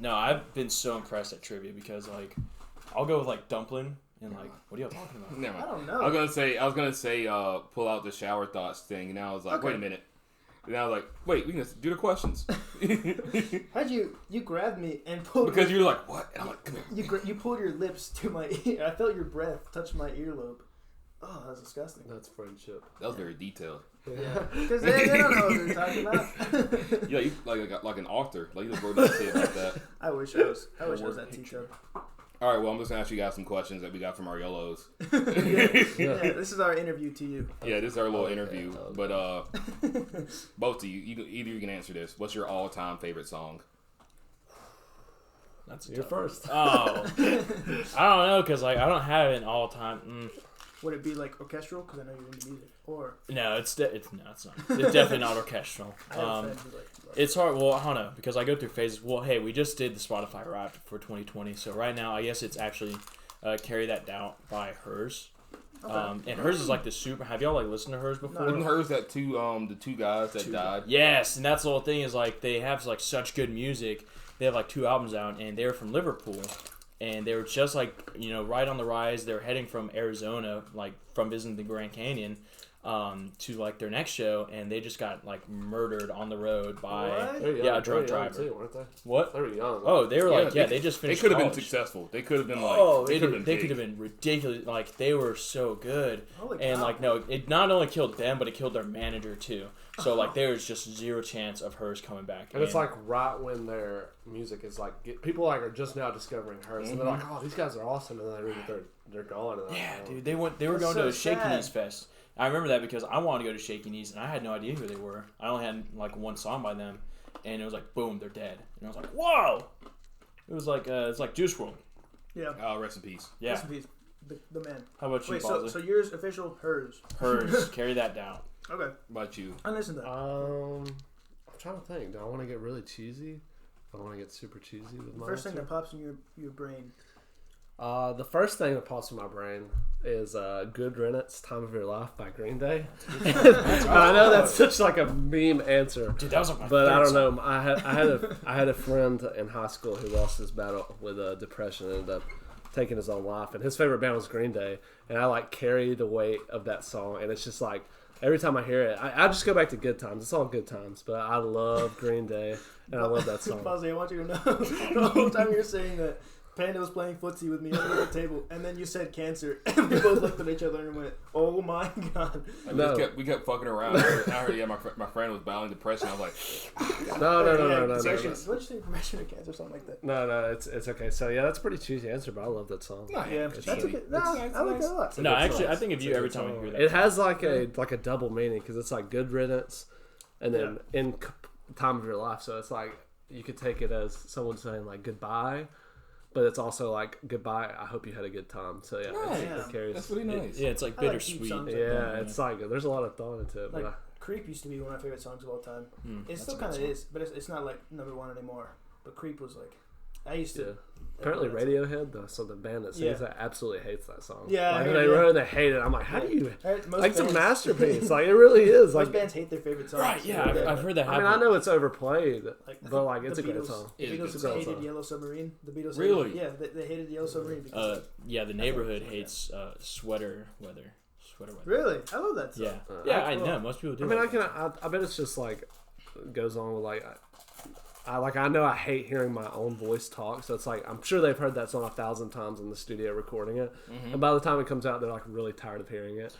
know. I've been so impressed at trivia because like I'll go with like dumpling and like what are y'all talking about? Never I mind. don't know. I was gonna say pull out the shower thoughts thing, and now I was like, Okay. wait a minute. And I was like, wait, we can just do the questions. How'd you grabbed me and pulled Because you're like, what? And I'm like, come here. you pulled your lips to my ear. I felt your breath touch my earlobe. Oh, that was disgusting. That's friendship. That was very detailed. Yeah, because they don't know what they're talking about. Yeah, you like an author. Like you just wrote an essay about that. I wish I was that teacher. All right, well, I'm just gonna ask you guys some questions that we got from our yellows. Yeah, this is our interview to you. Yeah, this is our little interview. But both of you, either you can answer this. What's your all-time favorite song? That's You're first. Oh, I don't know because like I don't have an all time. Would it be like orchestral? Because I know you're into music. Or No, it's not. It's definitely not orchestral. I have a friend who like. It's hard. Well, I don't know because I go through phases. Well, hey, we just did the Spotify Wrapped for 2020, so right now I guess it's actually "Carry That Doubt" by Hers. Okay. And Hers is like the super. Have y'all like listened to Hers before? Wasn't hers that the two guys that died? Yes, and that's the whole thing is like they have like such good music. They have like 2 albums out, and they're from Liverpool, and they were just like right on the rise. They're heading from Arizona, like from visiting the Grand Canyon, to like their next show, and they just got like murdered on the road by a drunk driver. Too, weren't they? What? They were young. Oh, they were like they just They finished. could have been college. successful. They could have been like. Oh, they could have they been could have big. been ridiculous. Like they were so good, Holy and cow. like no, it not only killed them, but it killed their manager too. So like there was just zero chance of Hers coming back. And it's like right when their music is like people like are just now discovering Hers, and they're like, "Oh, these guys are awesome," and then they realize they're gone. And yeah, like, dude, they were That's going so to Shaky sad. Knees Fest. I remember that because I wanted to go to Shaky Knees, and I had no idea who they were. I only had like one song by them, and it was like, boom, they're dead. And I was like, whoa! It was like it's like Juice WRLD. Yeah. Rest in peace. Yeah. Rest in peace. The man. How about you, Wait, Bosley? so yours official, Hers. Hers, Carry That Down. Okay. What about you? I listened to that. I'm trying to think. Do I want to get really cheesy? Do I want to get super cheesy with my First thing answer? that pops in your brain. The first thing that pops in my brain is "Good Riddance, Time of Your Life" by Green Day. I know that's such like a meme answer, Dude, that was like my but I third don't song. know. I had a friend in high school who lost his battle with depression and ended up taking his own life, and his favorite band was Green Day, and I like carry the weight of that song, and it's just like every time I hear it, I just go back to Good Times. It's all good times, but I love Green Day, and I love that song. Bosley, I want you to know the whole time you're saying that Panda was playing footsie with me under the table, and then you said cancer, and we both looked at each other and went, "Oh my god!" We kept fucking around. I heard, my friend was battling depression. I was like, No. What'd you say? Progression of cancer, something like that. No, it's okay. So yeah, that's a pretty cheesy answer, but I love that song. Yeah, that's a good. No, I like that a lot. No, actually, I think of you every time I hear that. It has like a double meaning because it's like good riddance, and then in time of your life. So it's like you could take it as someone saying like goodbye. But it's also like goodbye. I hope you had a good time. So yeah, it carries. That's really nice. It's like bittersweet. It's like there's a lot of thought into it. Like but Creep used to be one of my favorite songs of all time. It still kind of is, but it's not like number one anymore. But Creep was like, I used to. Apparently, Radiohead, the band that sings that, absolutely hates that song. Yeah, like, they wrote it, they hate it. I'm like, how do you? Like, it's a bands, masterpiece. Like, it really is. Most Like, bands hate their favorite songs. Right? Yeah, I've heard that. I mean, I know it's overplayed, but like, it's a Beatles, great song. The Beatles hated Yellow Submarine. The Beatles really? They hated Yellow Submarine because the neighborhood hates sweater weather. Really, I love that song. Yeah, I know most people do. I mean, I bet it's just like goes on with like. I know I hate hearing my own voice talk, so it's like I'm sure they've heard that song 1,000 times in the studio recording it, and by the time it comes out, they're like really tired of hearing it.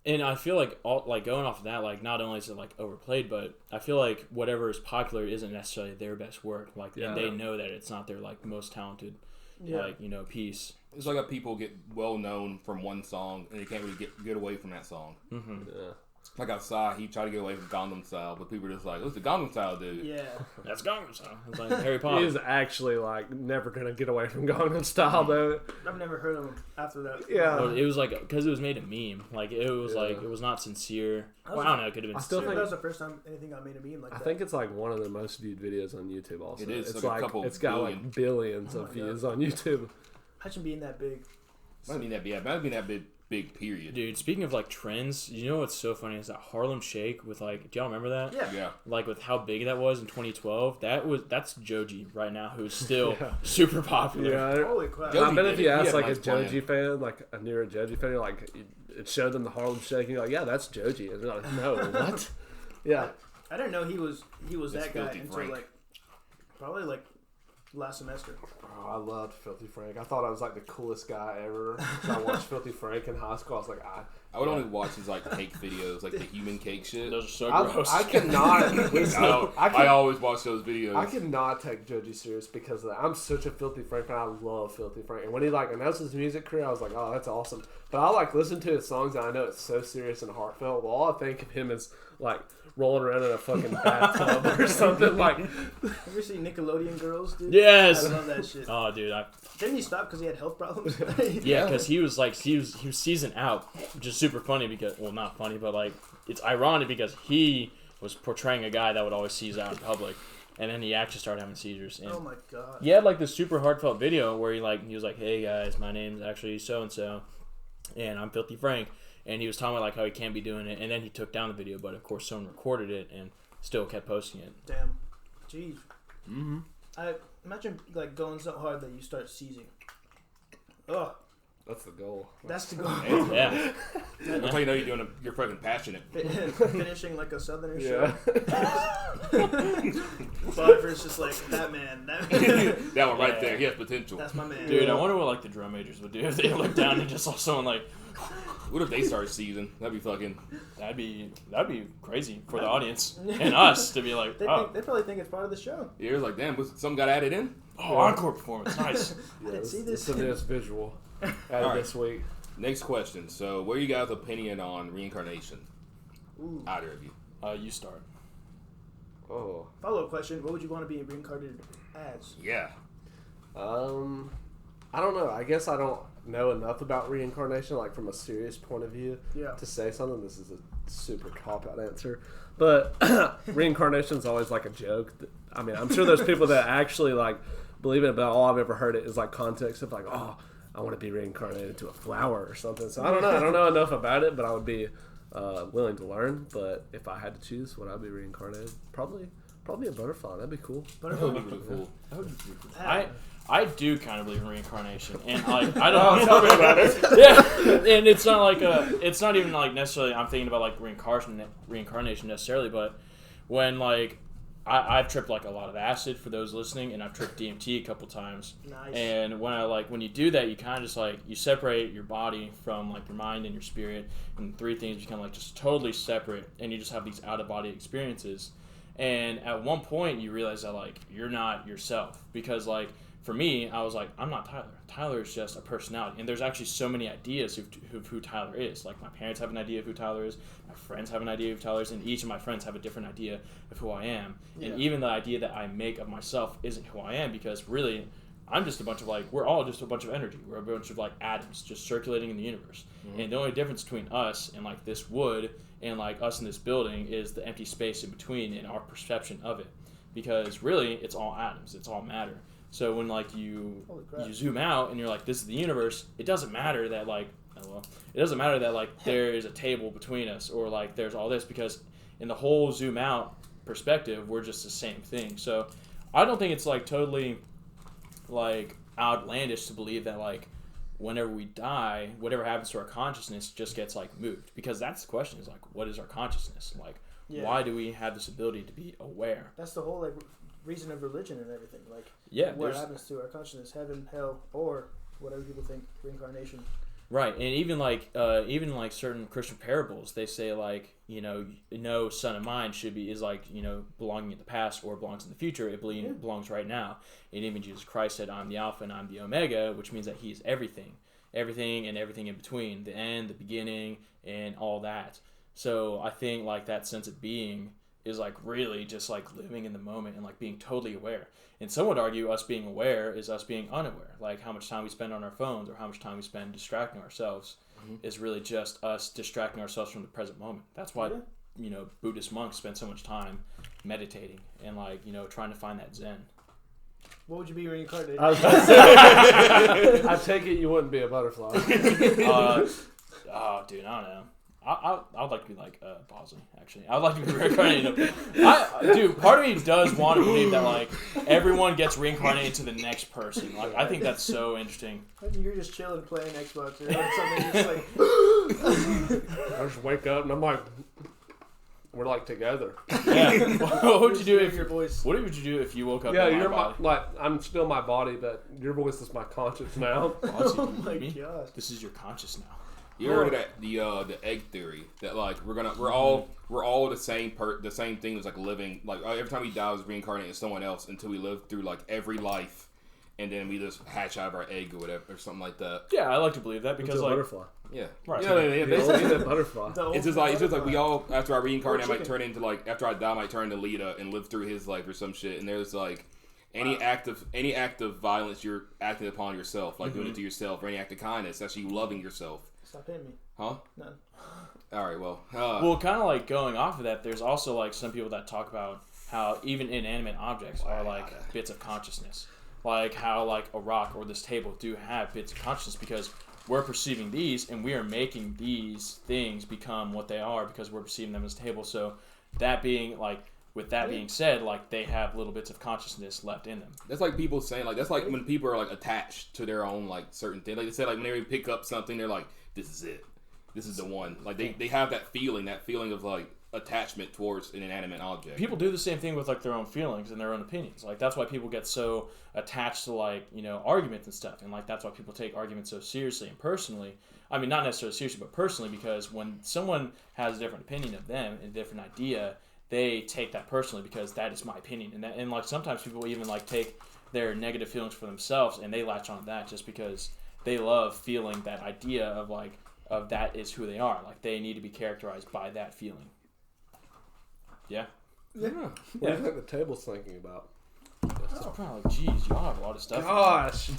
And I feel like going off of that, like not only is it like overplayed, but I feel like whatever is popular isn't necessarily their best work. Like and they know that it's not their like most talented, piece. It's like how people get well known from one song and they can't really get away from that song. Yeah. Like outside, he tried to get away from Gangnam Style, but people were just like, "What's the Gangnam Style, dude?" Yeah, that's Gangnam Style. It's like Harry Potter. He's actually like never gonna get away from Gangnam Style though. I've never heard of him after that. Yeah, well, it was like because it was made a meme. Like it was like it was not sincere. Well, I don't know. It could have been. I still think that was the first time anything got made a meme like that. I think it's like one of the most viewed videos on YouTube. Also, it is. It's like a couple it's got billion. like billions of views on YouTube. Imagine being that big. Might be that big period. Dude, speaking of like trends, you know what's so funny is that Harlem Shake with like, do y'all remember that? Yeah. Like with how big that was in 2012. That's Joji right now, who's still super popular. Yeah. Holy crap! I bet if you ask like a Joji fan, like a newer Joji fan, you're like it showed them the Harlem Shake, and you're like, yeah, that's Joji, and they're like, no, what? Yeah. I didn't know he was that guy until Frank. like probably like last semester. Oh, I loved Filthy Frank. I thought I was like the coolest guy ever. So I watched Filthy Frank in high school. I was like, I would only watch his like cake videos, like the human cake shit. Those are so gross. I cannot. I always watch those videos. I cannot take Joji serious because of that. I'm such a Filthy Frank fan. I love Filthy Frank. And when he like announced his music career, I was like, oh, that's awesome. But I like listen to his songs and I know it's so serious and heartfelt. Well, all I think of him is like rolling around in a fucking bathtub or something like. Have you ever seen Nickelodeon Girls, dude? Yes. I love that shit. Oh, dude. Didn't he stop because he had health problems? Yeah, because he was seasoned out, which is super funny because, well, not funny, but like it's ironic because he was portraying a guy that would always seize out in public, and then he actually started having seizures. And oh my god! he had like this super heartfelt video where he was like, "Hey guys, my name's actually so and so, and I'm Filthy Frank," and he was talking about like how he can't be doing it, and then he took down the video, but of course someone recorded it and still kept posting it. Damn, jeez. I imagine like going so hard that you start seizing. Ugh. That's the goal. That's the goal. Yeah. That's how you know you're fucking passionate. Finishing like a Southerner show. Yeah. Bonifer's just like, that man. That one right there. He has potential. That's my man. Dude, I wonder what like the drum majors would do if they looked down and just saw someone like. What if they start season? That'd be fucking. That'd be crazy for the audience and us to be like, They probably think it's part of the show. Yeah, it's like, damn, some got added in. Oh, encore performance, nice. I didn't see this. It's the newest visual added this week. Next question. So, what are you guys' opinion on reincarnation? Ooh. Either of you. You start. Oh. Follow-up question: what would you want to be reincarnated as? Yeah. I don't know. I guess I don't know enough about reincarnation, like from a serious point of view, to say something. This is a super cop-out answer, but reincarnation is always like a joke. I mean, I'm sure there's people that actually like believe it, but all I've ever heard it is like context of like, oh, I want to be reincarnated to a flower or something. So I don't know. I don't know enough about it, but I would be willing to learn. But if I had to choose, would I be reincarnated? Probably a butterfly. That'd be cool. That would be pretty cool. I do kind of believe in reincarnation, and like I don't tell me about it. Yeah, and it's not like it's not even like necessarily I'm thinking about like reincarnation necessarily, but when like I've tripped like a lot of acid for those listening, and I've tripped DMT a couple times. Nice. And when you do that, you kind of just like you separate your body from like your mind and your spirit, and three things become like just totally separate, and you just have these out of body experiences. And at one point, you realize that like you're not yourself, because like for me, I was like, I'm not Tyler. Tyler is just a personality. And there's actually so many ideas of who Tyler is. Like, my parents have an idea of who Tyler is. My friends have an idea of who Tyler is. And each of my friends have a different idea of who I am. Yeah. And even the idea that I make of myself isn't who I am, because really, I'm just a bunch of, like, we're all just a bunch of energy. We're a bunch of, like, atoms just circulating in the universe. Mm-hmm. And the only difference between us and, like, this wood and, like, us in this building is the empty space in between and our perception of it. Because, really, it's all atoms. It's all matter. So when like you zoom out and you're like, this is the universe, it doesn't matter that like there is a table between us, or like there's all this, because in the whole zoom out perspective, we're just the same thing. So I don't think it's like totally like outlandish to believe that like whenever we die, whatever happens to our consciousness just gets like moved, because that's the question, is like, what is our consciousness? Like, why do we have this ability to be aware? That's the whole like reason of religion and everything. Like, what happens to our consciousness, heaven, hell, or whatever people think, reincarnation. Right. And even like certain Christian parables, they say like, no son of mine is like, belonging in the past or belongs in the future. It belongs right now. And even Jesus Christ said, I'm the Alpha and I'm the Omega, which means that he's everything and everything in between, the end, the beginning, and all that. So I think like that sense of being is like really just like living in the moment and like being totally aware. And some would argue us being aware is us being unaware. Like how much time we spend on our phones or how much time we spend distracting ourselves is really just us distracting ourselves from the present moment. That's why, Buddhist monks spend so much time meditating and like, trying to find that Zen. What would you be reincarnated? I take it you wouldn't be a butterfly. Dude, I don't know. I would like to be like Bosley, actually. I would like to be reincarnated. Dude, part of me does want to believe that like everyone gets reincarnated to the next person. Like, I think that's so interesting. Imagine you're just chilling playing Xbox or something, just like I just wake up and I'm like, we're like together. Yeah. What would you do if your voice? What would you do if you woke up? Yeah, in you're body? I'm still my body, but your voice is my conscience now. Oh my gosh! This is your conscious now. You heard of that the egg theory that like we're all the same the same thing as like living, like every time we die is reincarnated as someone else until we live through like every life, and then we just hatch out of our egg or whatever or something like that. Yeah, I like to believe that because like butterfly. Yeah, right. Yeah, basically butterfly. It's just like we all, after I reincarnate, I might turn into like, after I die, I might turn into Lita and live through his life or some shit. And there's like any act of violence you're acting upon yourself, like doing it to yourself, or any act of kindness, that's you loving yourself. Stop hitting me. Huh? None. All right, well. Well, kind of like going off of that, there's also like some people that talk about how even inanimate objects are like bits of consciousness. Like how like a rock or this table do have bits of consciousness, because we're perceiving these and we are making these things become what they are because we're perceiving them as a table. So that being like, with that being said, like they have little bits of consciousness left in them. That's like people saying, like, that's like when people are like attached to their own like certain thing. Like they say, like when they pick up something, they're like, this is it. This is the one. Like they have that feeling of like attachment towards an inanimate object. People do the same thing with like their own feelings and their own opinions. Like that's why people get so attached to like, arguments and stuff. And like that's why people take arguments so seriously and personally. I mean, not necessarily seriously, but personally, because when someone has a different opinion of them and a different idea, they take that personally because that is my opinion. And like sometimes people even like take their negative feelings for themselves and they latch on to that just because they love feeling that idea of that is who they are. Like they need to be characterized by that feeling. Yeah. Yeah. What do you think the table's thinking about? That's probably like, geez, y'all have a lot of stuff. Gosh.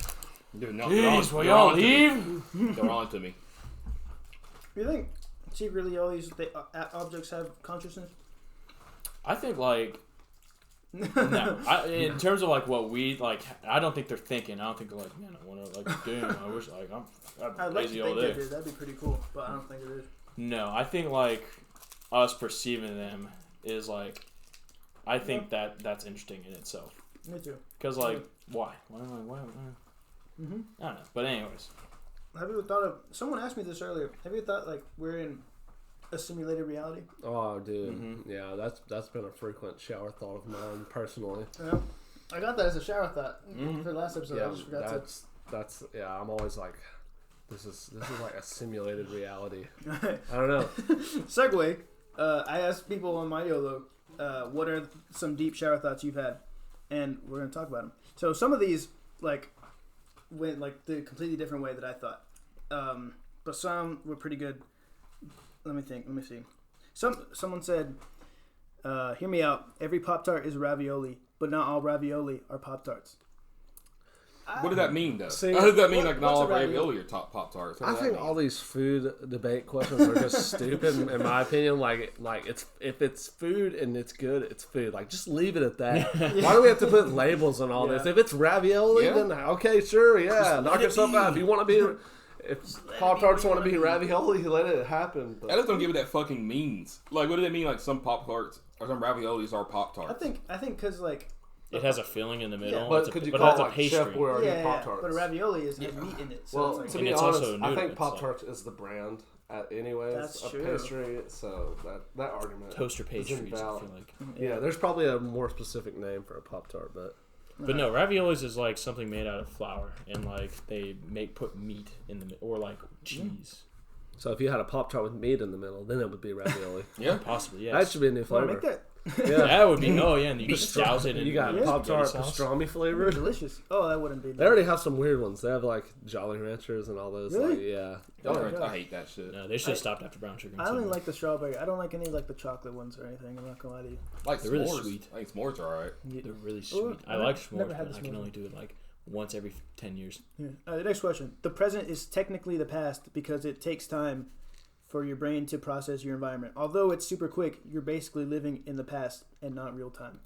Dude, no, jeez, will y'all leave? They're on to me. You think secretly all these objects have consciousness? I think like no. In terms of like what we like, I don't think they're thinking. I don't think they're like, man, I want to like, damn, I wish like I'm lazy all day. They did. That'd be pretty cool, but I don't think it is. No, I think like us perceiving them is like, I think that's interesting in itself. Me too. Because like, why? Mm-hmm. I don't know. But anyways, have you thought of? Someone asked me this earlier. Have you thought like we're in a simulated reality? Oh, dude. Yeah, that's been a frequent shower thought of mine personally. Yeah. I got that as a shower thought for the last episode. Yeah, I just forgot that's I'm always like, this is like a simulated reality. I don't know. Segue. I asked people on my YOLO, what are some deep shower thoughts you've had, and we're gonna talk about them. So some of these went the completely different way that I thought, but some were pretty good. Let me think. Let me see. Someone said, "Hear me out. Every Pop-Tart is ravioli, but not all ravioli are Pop-Tarts." What does that mean, though? See, How does that mean, like, not what's all a ravioli? ravioli are top Pop-Tarts? I think all these food debate questions are just stupid, in my opinion. Like it's if it's food and it's good, it's food. Like, just leave it at that. Why do we have to put labels on all this? If it's ravioli, then okay, sure, knock yourself out. If you want to be, if Pop-Tarts want to be ravioli, let it happen. But I just don't give it that fucking means. Like, what does it mean? Like, some Pop-Tarts or some raviolis are Pop-Tarts. I think because like. It has a filling in the middle. Yeah. But could you call it like pastry. Chef Boyardee Pop-Tarts? But a ravioli has meat in it. So Well, it's to like, be it's honest, also I noodle. think It's Pop-Tarts is the brand, anyways, That's of true. pastry. So that argument, Toaster is pastries, I invalid. feel like. Yeah, there's probably a more specific name for a Pop-Tart, but But no, raviolis is like something made out of flour, and like they put meat in the or like cheese. so if you had a Pop-Tart with meat in the middle, then it would be ravioli. Yeah. Possibly, That yes. should be a new want to flavor. make that? Yeah, That would be and you just douse it in you got Yeah. Pop-Tart spaghetti sauce. pastrami flavor. Delicious. Oh, that wouldn't be. They already have some weird ones. They have like Jolly Ranchers and all those. Really? Like, yeah. I hate that shit. No, they should have stopped after brown sugar. I only like the strawberry. I don't like any like the chocolate ones or anything. I'm not gonna lie to you. Like They're really s'mores. sweet. I think s'mores are alright. They're really sweet. Ooh, I I've like never s'mores, had but the I can s'mores only do it like once every 10 years. Yeah. The next question. The present is technically the past because it takes time for your brain to process your environment. Although it's super quick, you're basically living in the past and not real time.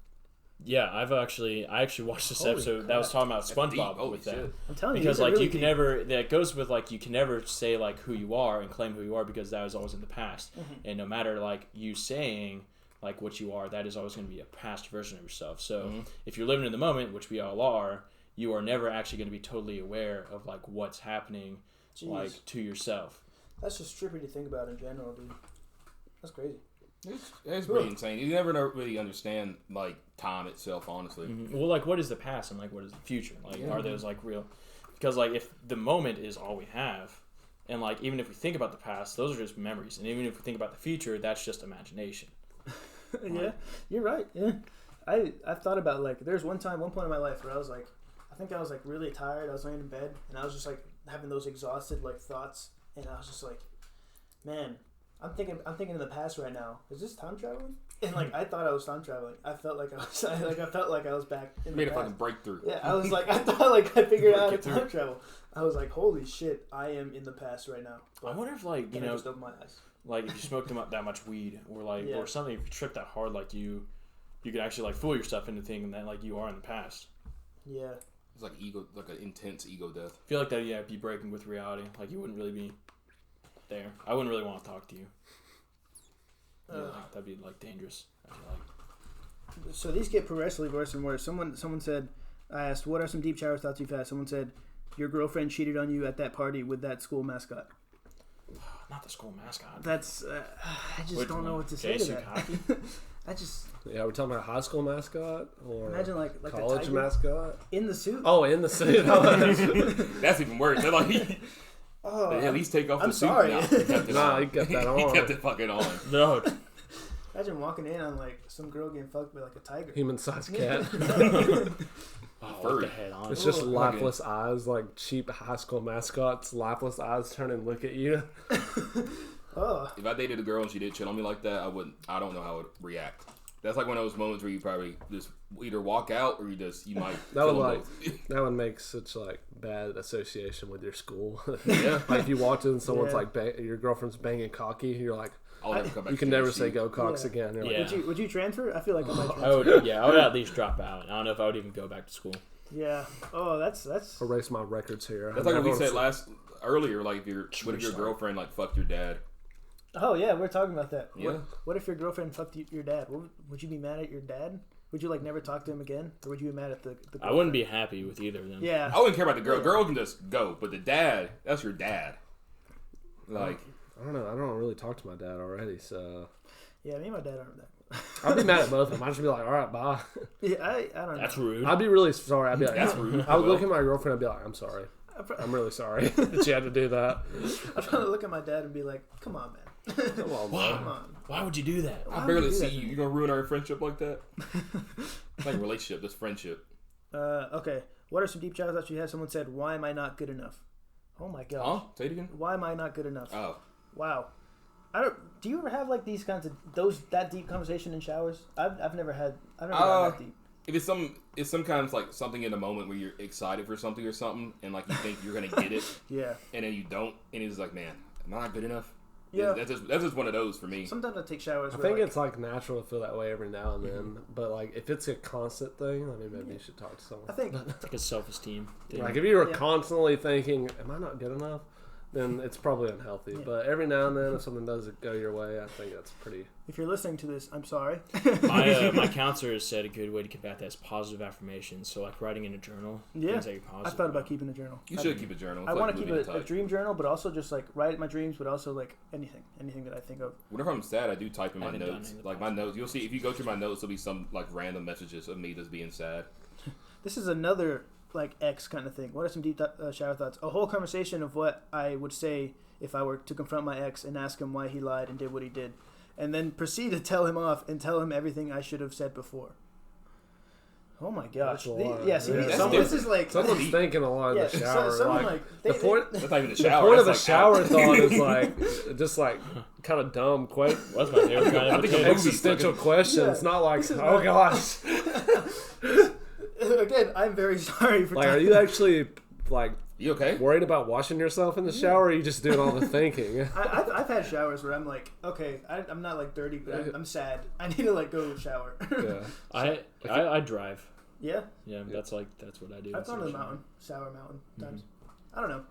Yeah, I actually watched this Holy episode that was talking about That's SpongeBob deep. Holy with that. shit. I'm telling Because you, like really you can deep. never that goes with like you can never say like who you are and claim who you are because that is always in the past. And no matter like you saying like what you are, that is always going to be a past version of yourself. So if you're living in the moment, which we all are, you are never actually going to be totally aware of like what's happening like to yourself. That's just trippy to think about in general, dude. That's crazy. It's pretty insane. You never really understand like time itself, honestly. Well, like what is the past and like what is the future? Like are those like real? Because like if the moment is all we have, and like even if we think about the past, those are just memories, and even if we think about the future, that's just imagination. Yeah, you're right. Yeah, I've thought about like there's one point in my life where I was like, I think I was like really tired. I was laying in bed and I was just like having those exhausted like thoughts, and I was just like, man, I'm thinking in the past right now. Is this time traveling? And like I thought I was time traveling. I felt like I was back in the Made a past. fucking breakthrough. Yeah, I was like I thought like I figured out how to Get through time it. travel. I was like, holy shit, I am in the past right now. I wonder if like you And I know, just opened my eyes. like if you smoked that much weed or like Yeah. or something, if you tripped that hard, like you could actually like fool yourself into thinking that like you are in the past. Yeah. It's like like an intense ego death. I feel like that be breaking with reality. Like you wouldn't really be there. I wouldn't really want to talk to you. Yeah, like, that'd be like dangerous. I feel like. So these get progressively worse and worse. Someone said, I asked, what are some deep shower thoughts you've had? Someone said, your girlfriend cheated on you at that party with that school mascot. Not the school mascot. That's, I just Which don't know one? what to say to Jason that. Hockey? I just, Yeah, we're talking about high school mascot or imagine like the college tiger mascot. in the suit. Oh, in the suit. That's even worse. They're like, Oh, at least take off I'm the suit. sorry. Nah, he kept it Nah, on. he kept that on. He kept it fucking on. No. imagine walking in on like some girl getting fucked by like a tiger. Human-sized cat. Oh, Furry. with the head on. It's just Ooh. lifeless eyes, like cheap high school mascots. Lifeless eyes turn and look at you. Oh, If I dated a girl and she did shit on me like that, I don't know how I would react. That's like one of those moments where you probably just either walk out or you might. That would kill like them both. that would make such like bad association with your school. Yeah. Like if you walked in and someone's Yeah. like your girlfriend's banging cocky, you're like I'll never come back. you can to never this say shit. go cocks Yeah. again. You're Yeah. like, would you transfer? I feel like I might I transfer. would, I would at least drop out. I don't know if I would even go back to school. Yeah. Oh, that's. erase my records here. That's like what we said earlier. Like if what if your Sorry. girlfriend like fucked your dad? Oh yeah, we're talking about that. Yeah. What if your girlfriend fucked your dad? Would you be mad at your dad? Would you like never talk to him again, or would you be mad at the I wouldn't be happy with either of them. Yeah. I wouldn't care about the girl. Girl can just go, but the dad, that's your dad. Like I don't know. I don't really talk to my dad already, so. Yeah, me and my dad aren't that. I'd be mad at both of them. I'd just be like, all right, bye. Yeah, I don't know. That's rude. I'd be really sorry. I'd be like, That's rude. I would look at my girlfriend and be like, I'm sorry. I'm really sorry that you had to do that. I'm trying to look at my dad and be like, come on, man. Come on, Why? man. Come on. Why would you do that? I barely see you. You gonna ruin our friendship like that? It's like a relationship. This friendship. Okay. What are some deep shout outs you had? Someone said, why am I not good enough? Oh my gosh. Huh? Say it again. Why am I not good enough? Oh. Wow. Do you ever have like these kinds of that deep conversation in showers? I've never had gotten that deep. If it's some kind of like something in the moment where you're excited for something or something, and like you think you're gonna get it, Yeah. and then you don't, and it's like, man, am I not good enough? Yeah. That's just one of those for me. Sometimes I take showers. I where, think like, it's like natural to feel that way every now and then, but like if it's a constant thing, I mean maybe you should talk to someone. I think It's like a self-esteem thing. Like if you were Yeah. constantly thinking, "Am I not good enough?" then it's probably unhealthy. Yeah. But every now and then, if something doesn't go your way, I think that's pretty. if you're listening to this, I'm sorry. My counselor has said a good way to combat that is positive affirmations. So like writing in a journal. Yeah. Things that you're I positive thought about keeping a journal. You should keep a journal. I It's want like to keep moving a type. dream journal, but also just like write my dreams, but also like anything that I think of. Whenever I'm sad, I do type in I my haven't done notes. any of the Like my notes, you'll see if you go through my notes, there'll be some like random messages of me just being sad. This is another like X kind of thing. What are some deep shower thoughts? A whole conversation of what I would say if I were to confront my ex and ask him why he lied and did what he did, and then proceed to tell him off and tell him everything I should have said before. Oh my gosh! That's a lot. Yeah, see, Yeah. this is like Someone's thinking a lot in yeah. the shower. Someone the point. That's not even the The shower. point of the that's, like, shower out. thought is like just like kind of dumb question. That's my favorite kind I of think potato. Existential question. It's not like, This is oh not- gosh. Again, I'm very sorry for. Like, are you actually like You okay? worried about washing yourself in the shower, or are you just doing all the thinking? I've had showers where I'm like, okay, I'm not like dirty, but I'm sad. I need to like go shower. Yeah. I drive. Yeah, Yeah, that's what I do. I've gone to the mountain, shower mountain times. I don't know.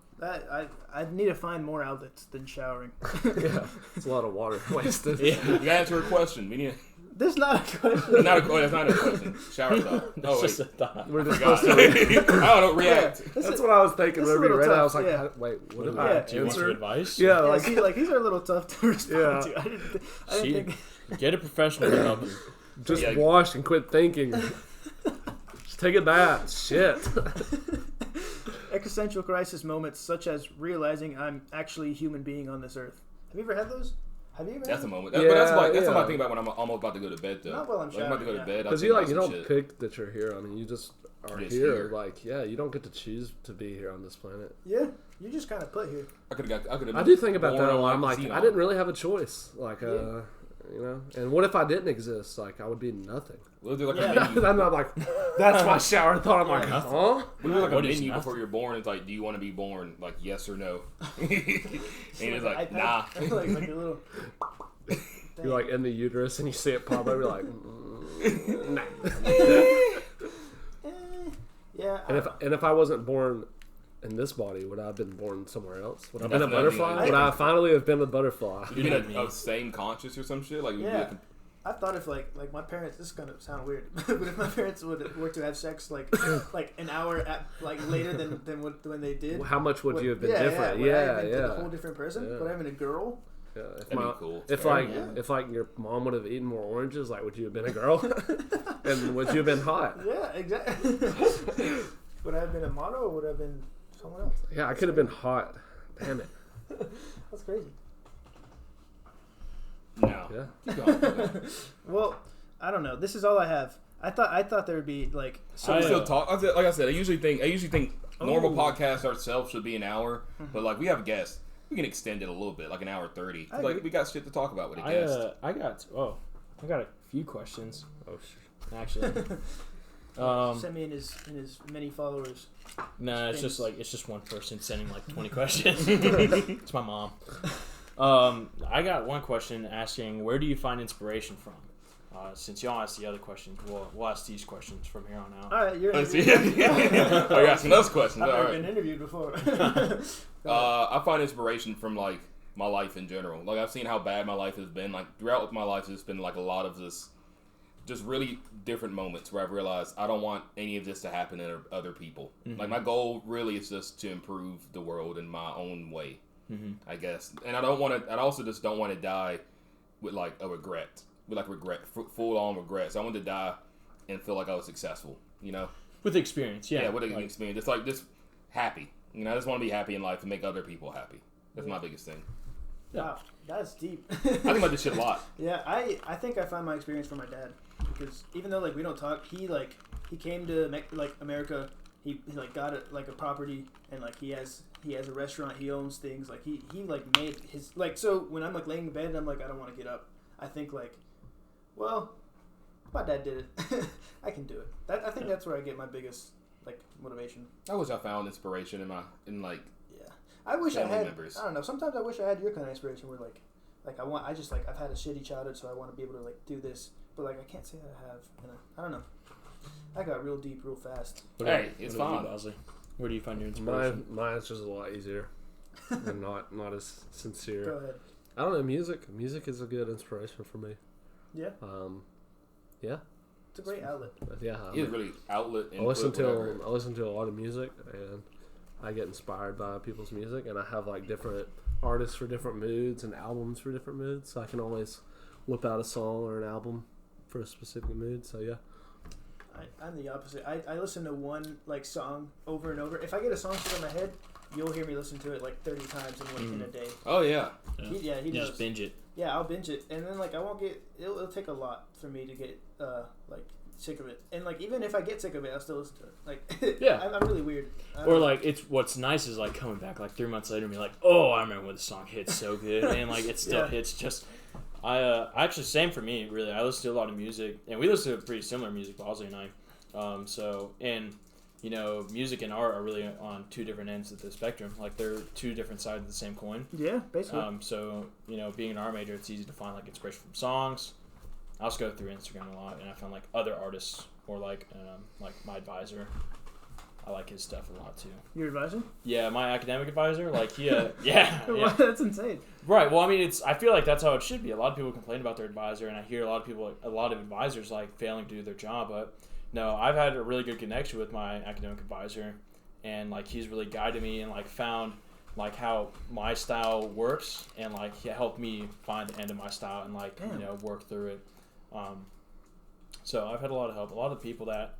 I need to find more outlets than showering. Yeah. It's a lot of water wasted. Yeah. You gotta answer a question. We need. There's not a question. Not a. Oh, that's not a question. Shower thought. That's Oh just wait. a thought. We're just God. supposed to. I don't react. That's what I was thinking This is whenever a you read little it. I was like, tough, yeah. wait, what Yeah. about Do you want some answer? advice? Yeah, Yeah, like see, like these are a little tough to respond Yeah. to. I didn't See, think. get a professional to help you. just Yeah. wash and quit thinking. Just take a bath. Shit. Existential crisis moments such as realizing I'm actually a human being on this earth. Have you ever had those? Have you ever That's had a them? moment. But that's Yeah, like that's yeah. what I think about when I'm almost about to go to bed though. Not while I'm Like, about to go showering, to bed. Because you don't pick that you're here. I mean, you just are You're just here. here. Like, yeah, you don't get to choose to be here on this planet. Yeah, you just kind of put here. I could have. I do think about that a lot. I'm like, I didn't really have a choice. Like, you know, and what if I didn't exist? Like, I would be nothing. We'll do like Yeah. a menu. I'm not like, that's my shower thought. I'm like, huh? We do like a What is menu nothing? before you're born. It's like, do you want to be born? Like yes or no. And it's like, iPad. nah. like a little. You're like in the uterus and you see it pop up. You're like, nah. Yeah. And if I wasn't born in this body, would I have been born somewhere else? Would I have been a Definitely. butterfly? Would I finally have been a butterfly? You know been what I mean. a same conscious or some shit? Like, Yeah. I thought if like my parents, this is gonna sound weird, but if my parents were to have sex like an hour later than when they did, How much would you have been yeah, different? would I Yeah, have been yeah. a whole different person? Yeah. Would I have been a girl? Yeah, That'd be cool. If Fair, like yeah. if like your mom would have eaten more oranges, like would you have been a girl? And would you have been hot? Yeah, exactly. Would I have been a model or would I have been someone else? Yeah, I could have been hot. Damn it. That's crazy. No. Yeah. Keep going. Well, I don't know. This is all I have. I thought there would be like So we still talk. Like I said, I usually think normal Oh. podcasts ourselves should be an hour, but like we have guests, we can extend it a little bit, like an hour 30. I Like agree. we got shit to talk about with a guest. I got a few questions Oh shit. actually. send me in his many followers. No, it's Famous. just one person sending like 20 questions. It's my mom. I got one question asking, where do you find inspiration from? Since y'all asked the other questions, we'll ask these questions from here on out. All right, you're. Let's see. Oh, you asking those questions. I've All never right. been interviewed before. I find inspiration from like my life in general. Like I've seen how bad my life has been. Like throughout my life, it's been like a lot of this, just really different moments where I've realized I don't want any of this to happen to other people. Mm-hmm. Like my goal really is just to improve the world in my own way. I guess. And I don't want to. I also just don't want to die with like a regret, full on regret. So I want to die and feel like I was successful. You know, with experience. Yeah, with experience. It's like just happy. You know, I just want to be happy in life and make other people happy. That's my biggest thing. Wow, that's deep. I think about this shit a lot. Yeah, I think I found my experience from my dad, because even though like we don't talk, he came to like America. He like got a property, and like he has a restaurant. He owns things. Like he like made his like, so when I'm like laying in bed and I'm like, I don't want to get up, I think like, well, my dad did it. I can do it. I think that's where I get my biggest like motivation. I wish I found inspiration in like. I wish I had. Members. I don't know. Sometimes I wish I had your kind of inspiration where like I've had a shitty childhood, so I want to be able to like do this, but like I can't say that I have. And I don't know. I got real deep real fast. Hey, it's fine. Where do you find your inspiration? My answer's a lot easier and not as sincere. Go ahead. I don't know. Music is a good inspiration for me. Yeah. Yeah. It's a great outlet. Yeah. It's really outlet. I listen to a lot of music, and I get inspired by people's music, and I have like different artists for different moods and albums for different moods. So I can always whip out a song or an album for a specific mood. So yeah. I'm the opposite. I listen to one like song over and over. If I get a song stuck in my head, you'll hear me listen to it like 30 times in a day. Oh yeah. He you does. Just binge it. Yeah, I'll binge it, and then like I won't get. It'll take a lot for me to get like sick of it, and like even if I get sick of it, I'll still listen to it. Like yeah, I'm really weird. Or like it's what's nice is like coming back like 3 months later and be like, oh, I remember when the song hit so good, and like it still hits. Just actually same for me really. I listen to a lot of music, and we listen to pretty similar music, Bosley and I. So and you know, music and art are really on two different ends of the spectrum. Like they're two different sides of the same coin. Yeah, basically. So you know, being an art major, it's easy to find like inspiration from songs. I also go through Instagram a lot, and I found like other artists, or like my advisor. I like his stuff a lot too. Your advisor? Yeah, my academic advisor. Like he, yeah. That's insane. Right. Well, I mean, I feel like that's how it should be. A lot of people complain about their advisor, and I hear a lot of advisors like failing to do their job. But no, I've had a really good connection with my academic advisor, and like he's really guided me and like found like how my style works, and like he helped me find the end of my style and like you know work through it. So I've had a lot of help. A lot of people that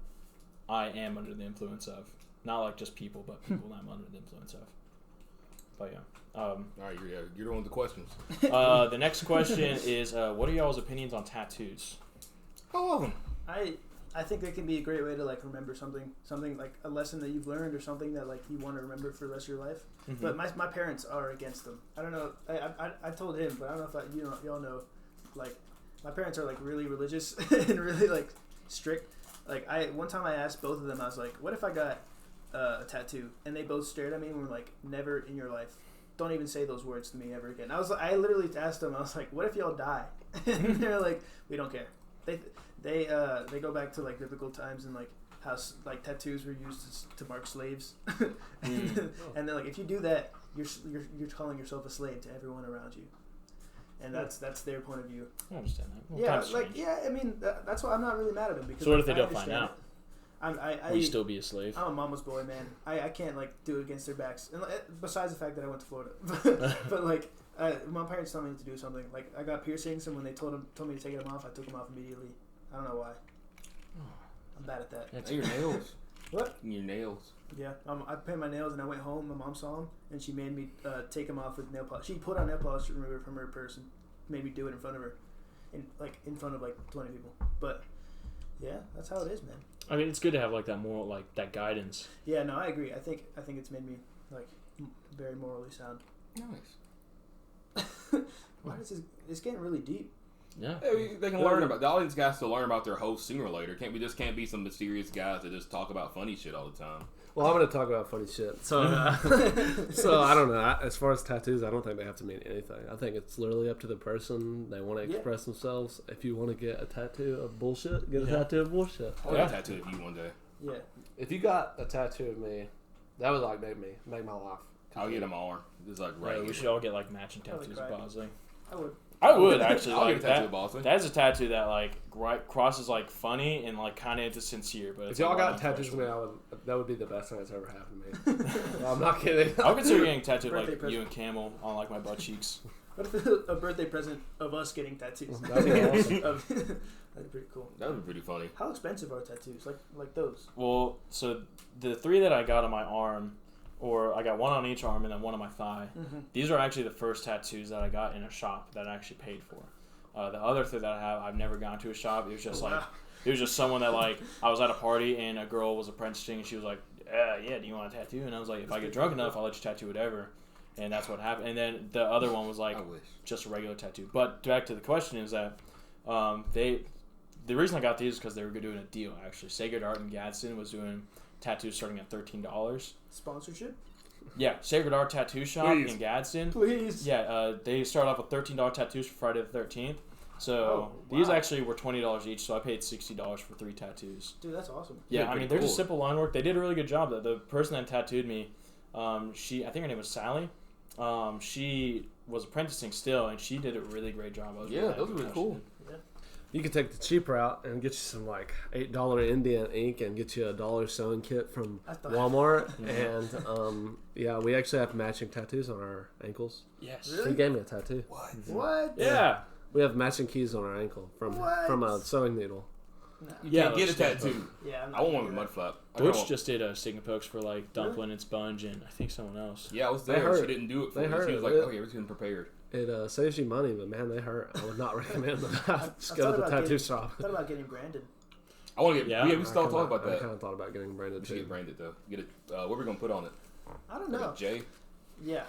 I am under the influence of, not like just people, but people that I'm under the influence of. But yeah. All right, you're the one with the questions. The next question is, what are y'all's opinions on tattoos? I love them. I think they can be a great way to like remember something like a lesson that you've learned or something that like you want to remember for the rest of your life. Mm-hmm. But my parents are against them. I don't know. I told him, but I don't know if y'all know, like my parents are like really religious and really like strict. Like one time I asked both of them, I was like, what if I got a tattoo? And they both stared at me and were like, never in your life. Don't even say those words to me ever again. I literally asked them, I was like, what if y'all die? And they're like, we don't care. They go back to like biblical times and like how like tattoos were used to mark slaves. And they're like, if you do that, you're calling yourself a slave to everyone around you. And that's their point of view. I understand that. Well, I mean, that's why I'm not really mad at them. Because so what if they don't find out? Will you still be a slave? I'm a mama's boy, man. I can't like do it against their backs. And besides the fact that I went to Florida, but like my parents told me to do something. Like I got piercings, and when they told me to take them off, I took them off immediately. I don't know why. I'm bad at that. That's your nails. What? Your nails. Yeah, I painted my nails and I went home. My mom saw them and she made me take them off with nail polish. She put on nail polish remover from her purse and made me do it in front of her, in front of like 20 people. But yeah, that's how it is, man. I mean, it's good to have like that moral, like that guidance. Yeah, no, I agree. I think it's made me like very morally sound. Nice. Why is this? It's getting really deep. Yeah, they can learn about. The audience guys to learn about their host sooner or later. Can't be some mysterious guys that just talk about funny shit all the time. Well, I'm going to talk about funny shit. So, so I don't know. As far as tattoos, I don't think they have to mean anything. I think it's literally up to the person. They want to express themselves. If you want to get a tattoo of bullshit, get a tattoo of bullshit. I'll get a tattoo of you one day. Yeah. If you got a tattoo of me, that would like make my life. I'll get them all. It's like right. We should all get like matching tattoos of Bosley. I would. I would actually. I'll like get a tattoo that. of Bosley. That's a tattoo that like crosses like funny and like kind of into sincere. But If it's y'all like, got tattoos to me, that would be the best thing that's ever happened to me. No, I'm not kidding. I would consider getting tattooed Birthday like present. you and Camel on like my butt cheeks. What if it's a birthday present of us getting tattoos? That'd be awesome. That'd be pretty cool. That would be pretty funny. How expensive are tattoos? Like those? Well, so the 3 that I got on my arm, or I got one on each arm and then one on my thigh. Mm-hmm. These are actually the first tattoos that I got in a shop that I actually paid for. The other 3 that I have, I've never gone to a shop. It was just it was just someone that like I was at a party and a girl was apprenticing and she was like, yeah, do you want a tattoo? And I was like, if I get drunk enough, I'll let you tattoo whatever. And that's what happened. And then the other one was like just a regular tattoo. But back to the question is that the reason I got these is because they were doing a deal actually. Sacred Art in Gadsden was doing tattoos starting at $13. Sponsorship? Yeah, Sacred Art Tattoo Shop in Gadsden. Please. Yeah, they start off with $13 tattoos for Friday the 13th. So these actually were $20 each, so I paid $60 for 3 tattoos. Dude, that's awesome. Yeah, I mean, they're just simple line work. They did a really good job. The person that tattooed me, I think her name was Sally. She was apprenticing still, and she did a really great job. Those are really cool. You could take the cheap route and get you some like $8 Indian ink and get you a $1 sewing kit from Walmart. And we actually have matching tattoos on our ankles. Yes. Really? He gave me a tattoo. What? Yeah. We have matching keys on our ankle from a sewing needle. No. You can't get a tattoo. Yeah, I want one with mud flap. Butch just did a Sigma Pokes for like Dumpling and Sponge and I think someone else. Yeah, I was there. She didn't do it for me. She was like, "Oh yeah, we're getting prepared." It saves you money, but man, they hurt. I would not recommend that. Just go to the tattoo shop. I thought about getting branded. I want to get. We still talking about that. I kind of thought about getting branded We too. should get branded though. Get it. What are we gonna put on it? I don't know. J. Yeah.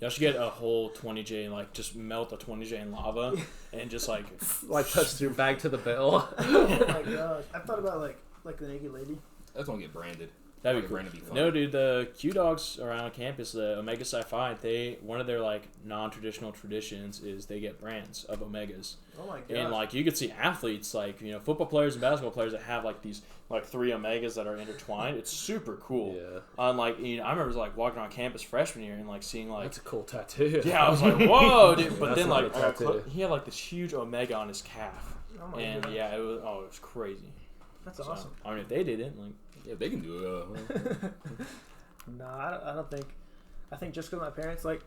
Y'all should get a whole 20J and like just melt a 20J in lava and just like touch your bag to the bell. Oh my gosh. I thought about like the naked lady. That's gonna get branded. That'd be cool. No, dude, the Q Dogs around campus, the Omega Sci-Fi, one of their like non-traditional traditions is they get brands of Omegas. Oh my god! And like you could see athletes, like football players and basketball players that have like these like 3 Omegas that are intertwined. It's super cool. Yeah. Like I remember like walking on campus freshman year and like seeing like that's a cool tattoo. Yeah, I was like, whoa, dude. But then like he had like this huge Omega on his calf. Oh my god! Yeah, it was crazy. That's awesome. I mean, if they did it, like. Yeah, they can do it. No, I don't think. I think just because my parents like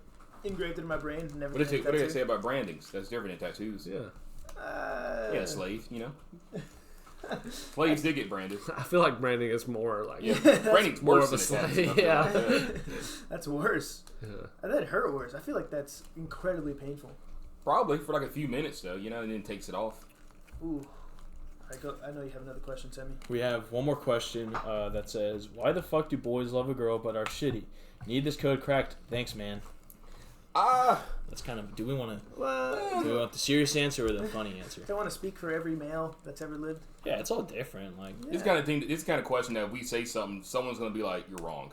engraved it in my brain. Never. What do they say about brandings? That's different than tattoos. Yeah. Slave. Slaves did get branded. I feel like branding is more like branding's more worse of a than slave. Yeah. That's worse. Yeah. That hurt worse. I feel like that's incredibly painful. Probably for like a few minutes though, and then it takes it off. Ooh. I know you have another question, Sammy. We have one more question that says, why the fuck do boys love a girl but are shitty? Need this code cracked? Thanks, man. That's kind of, do we want the serious answer or the funny answer? Do I want to speak for every male that's ever lived? Yeah, it's all different. Like It's kind of question that we say something, someone's going to be like, you're wrong.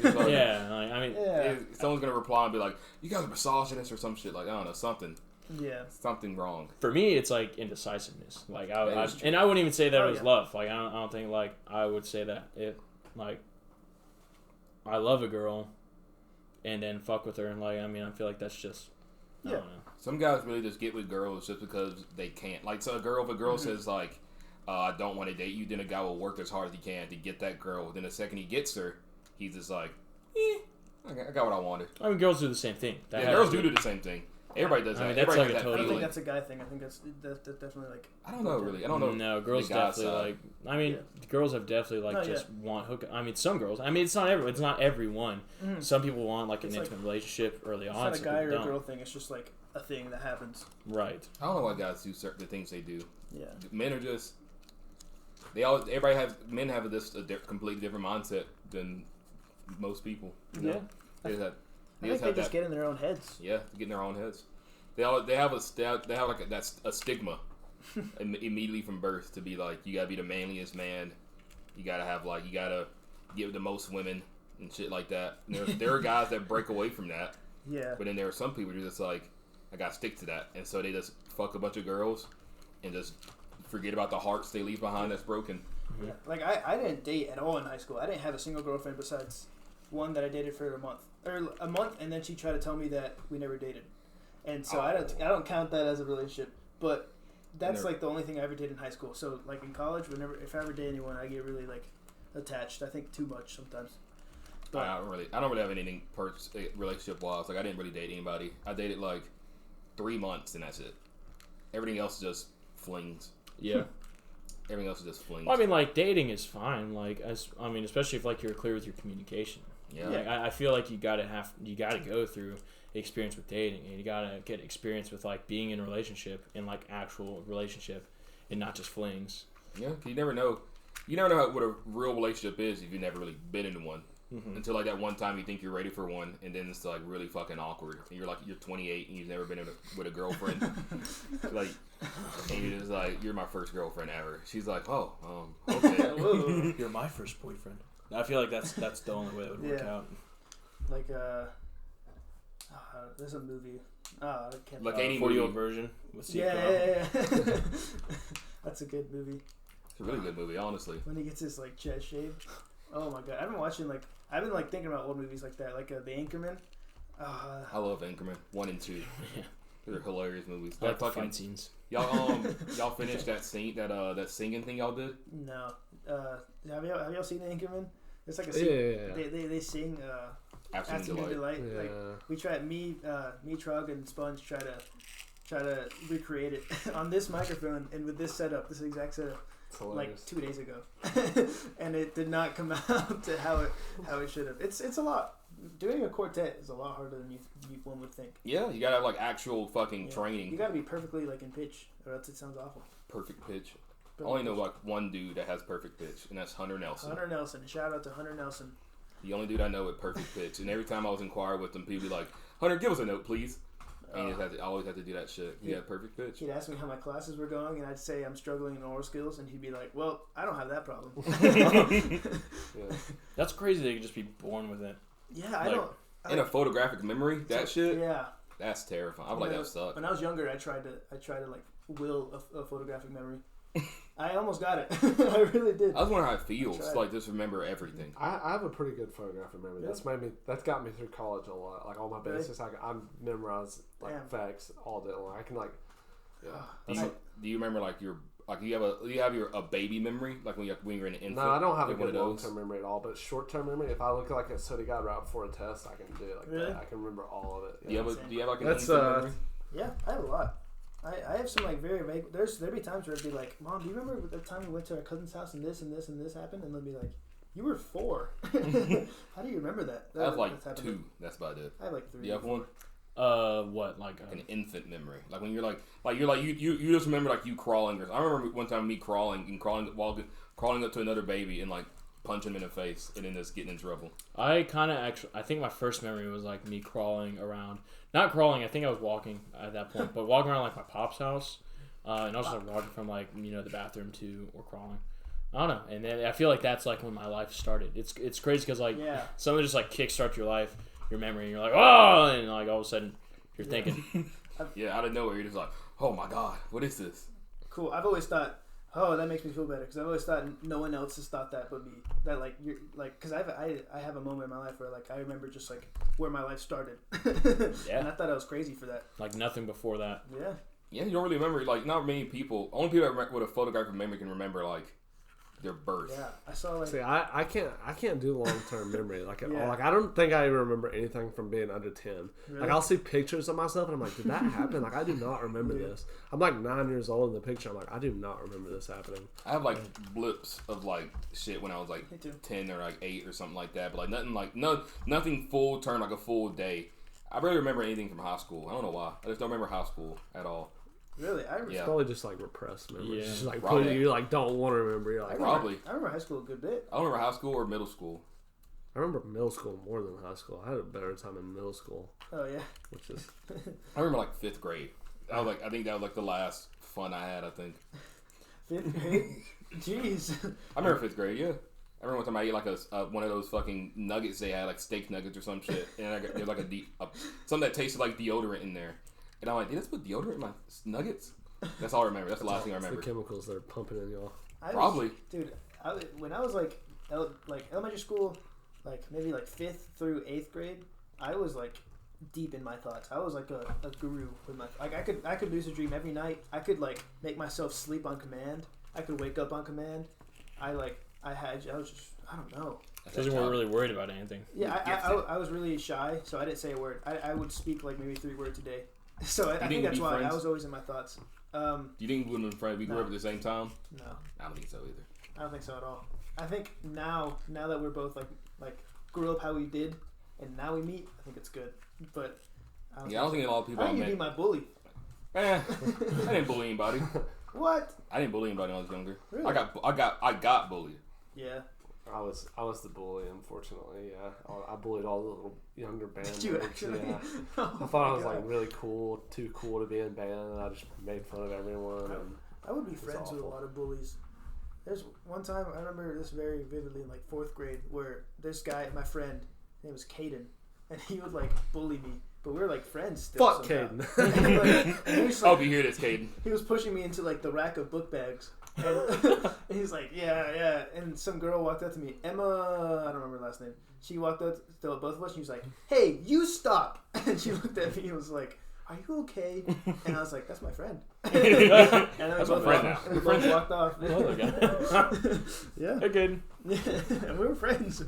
Like, I mean, someone's going to reply and be like, you guys are misogynists or some shit. Like, I don't know, something. Yeah. Something wrong. For me, it's like indecisiveness. Like I wouldn't even say that it was love. Like I don't think like I would say that if like I love a girl and then fuck with her and like I feel like that's just I don't know. Some guys really just get with girls just because they can't. Like so if a girl says like I don't want to date you, then a guy will work as hard as he can to get that girl. Then the second he gets her, he's just like, I got what I wanted. I mean, girls do the same thing. Girls do the same thing. Everybody does that. I don't think that's a guy thing. I think that's definitely like. I don't know really. I don't know. No, girls definitely like. Girls have definitely like want hook. I mean, some girls. I mean, it's not everyone. Mm-hmm. Some people want like an intimate relationship early on. It's not a guy or a girl thing. It's just like a thing that happens. Right. I don't know why guys do the things they do. Yeah. Men are just. Men have a completely different mindset than most people. Yeah. I think they just get in their own heads. Yeah, get in their own heads. They have like that's a stigma immediately from birth to be like you gotta be the manliest man. You gotta get the most women and shit like that. And there are guys that break away from that. Yeah. But then there are some people who are just like I gotta stick to that, and so they just fuck a bunch of girls and just forget about the hearts they leave behind that's broken. Yeah. Like I didn't date at all in high school. I didn't have a single girlfriend besides one that I dated for a month, and then she tried to tell me that we never dated, and so I don't count that as a relationship. But that's like the only thing I ever did in high school. So like in college, if I ever date anyone, I get really like attached. I think too much sometimes. But I don't really have anything relationship wise. Like I didn't really date anybody. I dated like 3 months and that's it. Everything else is just flings. Yeah. Everything else is just flings. Well, I mean, like dating is fine. Like especially if like you're clear with your communication. Yeah. Like, I feel like you gotta go through experience with dating, and you gotta get experience with like being in a relationship and like actual relationship, and not just flings. Yeah, you never know. What a real relationship is if you've never really been in one. Mm-hmm. Until like that one time you think you're ready for one, and then it's like really fucking awkward. And you're 28 and you've never been with a girlfriend. Like, and you're just like, you're my first girlfriend ever. She's like, oh, okay. You're my first boyfriend. I feel like that's the only way it would work out. Like there's a movie. I can't. Like any 40-year-old version with Steve Crowe. Yeah. That's a good movie. It's a really good movie, honestly. When he gets his like chest shaved. Oh my god! I've been thinking about old movies like that, like The Anchorman. I love Anchorman 1 and 2. Yeah. They're hilarious movies. I like the fight scenes. Y'all finished that singing thing y'all did? No. Have y'all seen The Anchorman? It's like a scene. Yeah. They sing Afternoon Delight. Yeah. Like we tried, me, Trug, and Sponge try to recreate it on this microphone and with this setup, this exact setup. Like 2 days ago, and it did not come out to how it should have. It's a lot. Doing a quartet is a lot harder than one would think. Yeah, you gotta have like actual fucking training. You gotta be perfectly like in pitch, or else it sounds awful. Perfect pitch. I only know like one dude that has perfect pitch, and that's Hunter Nelson. Shout out to Hunter Nelson. The only dude I know with perfect pitch, and every time I was in choir with him, people be like, "Hunter, give us a note, please." And I always have to do that shit. He had perfect pitch. He'd ask me how my classes were going, and I'd say I'm struggling in oral skills, and he'd be like, "Well, I don't have that problem." Yeah. That's crazy that you could just be born with it. Yeah, I don't. In a photographic memory, that shit. Yeah. That's terrifying. I'm like, that sucks. When I was younger, I tried to like will a photographic memory. I almost got it. I really did. I was wondering how it feels to like just remember everything. I have a pretty good photographic memory. Yeah. That's got me through college a lot. Like all my basics, I memorize like facts all day long. I can like. Yeah. Do you remember like your do you have a baby memory like when you're an infant? No, I don't have a good long term memory at all. But short term memory, if I look like a study guide right before a test, I can do it like that. I can remember all of it. Yeah. Do you have like an infant memory? Yeah, I have a lot. I have some like very vague. There'd be times where it'd be like, "Mom, do you remember the time we went to our cousin's house and this and this and this happened?" And they'd be like, "You were 4. How do you remember that?" I have like 2. That's about it. I have like 3. Do you have one? What like an infant memory? Like when you just remember like you crawling. I remember one time me crawling up to another baby and like punching him in the face and then just getting in trouble. I think my first memory was like me crawling around. Not crawling, I think I was walking at that point, but walking around like my pop's house, and also like walking from like the bathroom to or crawling. I don't know, and then I feel like that's like when my life started. It's crazy because like someone just like kickstart your life, your memory, and you're like oh, and like all of a sudden you're thinking, out of nowhere you're just like oh my god, what is this? Cool. I've always thought. Oh, that makes me feel better because I've always thought no one else has thought that but me. That like you're like because I have a moment in my life where like I remember just like where my life started. And I thought I was crazy for that. Like nothing before that. Yeah. Yeah, you don't really remember like not many people. Only people with a photographic memory can remember like their birth. Yeah, I saw like. See, I can't do long term memory like at all. Like I don't think I even remember anything from being under 10. Really? Like I'll see pictures of myself and I'm like, did that happen? Like I do not remember this. I'm like 9 years old in the picture. I'm like, I do not remember this happening. I have like blips of like shit when I was like 10 or like 8 or something like that, but like nothing full term like a full day. I barely remember anything from high school. I don't know why. I just don't remember high school at all. Really? It's probably just like repressed memories. Yeah. Just like you like don't want to remember. You're like, probably. I remember high school a good bit. I don't remember high school or middle school. I remember middle school more than high school. I had a better time in middle school. Oh yeah. Which is. I remember like 5th grade. I think that was like the last fun I had. I think. 5th grade. Jeez. I remember 5th grade. Yeah. I remember one time I ate like one of those fucking nuggets they had, like steak nuggets or some shit, and there's like something that tasted like deodorant in there, and I'm like, did I put deodorant in my nuggets? That's all I remember. That's the last thing I remember. The chemicals that are pumping in y'all. Probably. Dude, when I was like elementary school, like maybe like 5th through 8th grade, I was like deep in my thoughts. I was like a guru with my like I could lucid dream every night. I could like make myself sleep on command. I could wake up on command. I was just I don't know. Because you weren't really worried about anything. Yeah, I was really shy, so I didn't say a word. I would speak like maybe 3 words a day. So I think that's why I was always in my thoughts. Do you think we would have been friends? We grew up at the same time? No. I don't think so either. I don't think so at all. I think now that we're both like grew up how we did, and now we meet, I think it's good. But I don't think a lot of people. I think you'd be my bully. I didn't bully anybody. What? I didn't bully anybody when I was younger. Really? I got bullied. Yeah. I was the bully, unfortunately. Yeah, I bullied all the little younger band Did you members. actually? Yeah. Oh I thought I my was God. like really cool, too cool to be in band, and I just made fun of everyone. And I would be it was friends with a awful. lot of bullies. There's one time I remember this very vividly in like 4th grade where this guy, my friend, his name was Caden, and he would like bully me, but we were like friends still. Fuck Caden. And he was, I like, hope you hear this, Caden. he was pushing me into like the rack of book bags. And he's like, yeah. And some girl walked up to me, Emma, I don't remember her last name. She walked up to both of us and she was like, hey, you stop. And she looked at me and was like, are you okay? And I was like, that's my friend. And then That's my friend now. we both walked off. Yeah. They're good. And we were friends.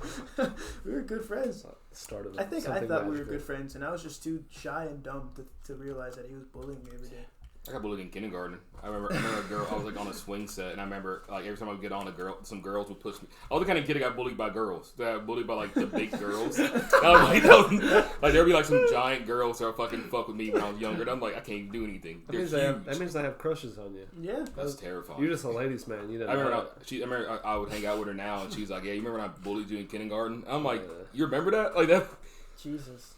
We were good friends. Started. I thought something we were magical. good friends, and I was just too shy and dumb to realize that he was bullying me every day. I got bullied in kindergarten. I remember a girl. I was like on a swing set, and I remember like every time I would get on, some girls would push me. I was the kind of kid that got bullied by girls. That got bullied by like the big girls. Like there'd be like some giant girls that would fucking fuck with me when I was younger. And I'm like, I can't even do anything. That means they have crushes on you. Yeah. That's terrifying. You're just a ladies' man. You didn't. I remember I would hang out with her now, and she's like, "Yeah, you remember when I bullied you in kindergarten?" I'm like, "You remember that? Like that?" Jesus.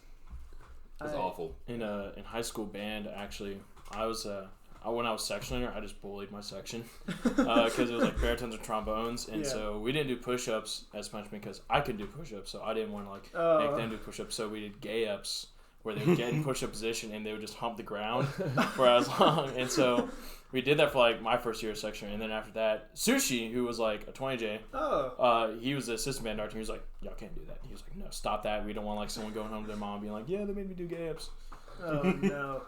That's awful. In high school band, actually, when I was section leader, I just bullied my section because it was like baritones and trombones, and so we didn't do push-ups as much because I could do push-ups, so I didn't want to like make them do push-ups. So we did gay-ups where they would get in push-up position and they would just hump the ground for as long, and so we did that for like my first year of section, and then after that, Sushi, who was like a 20J, he was the assistant band director. He was like, "Y'all can't do that." He was like, "No, stop that. We don't want like someone going home to their mom being like, yeah, they made me do gay-ups." Oh no!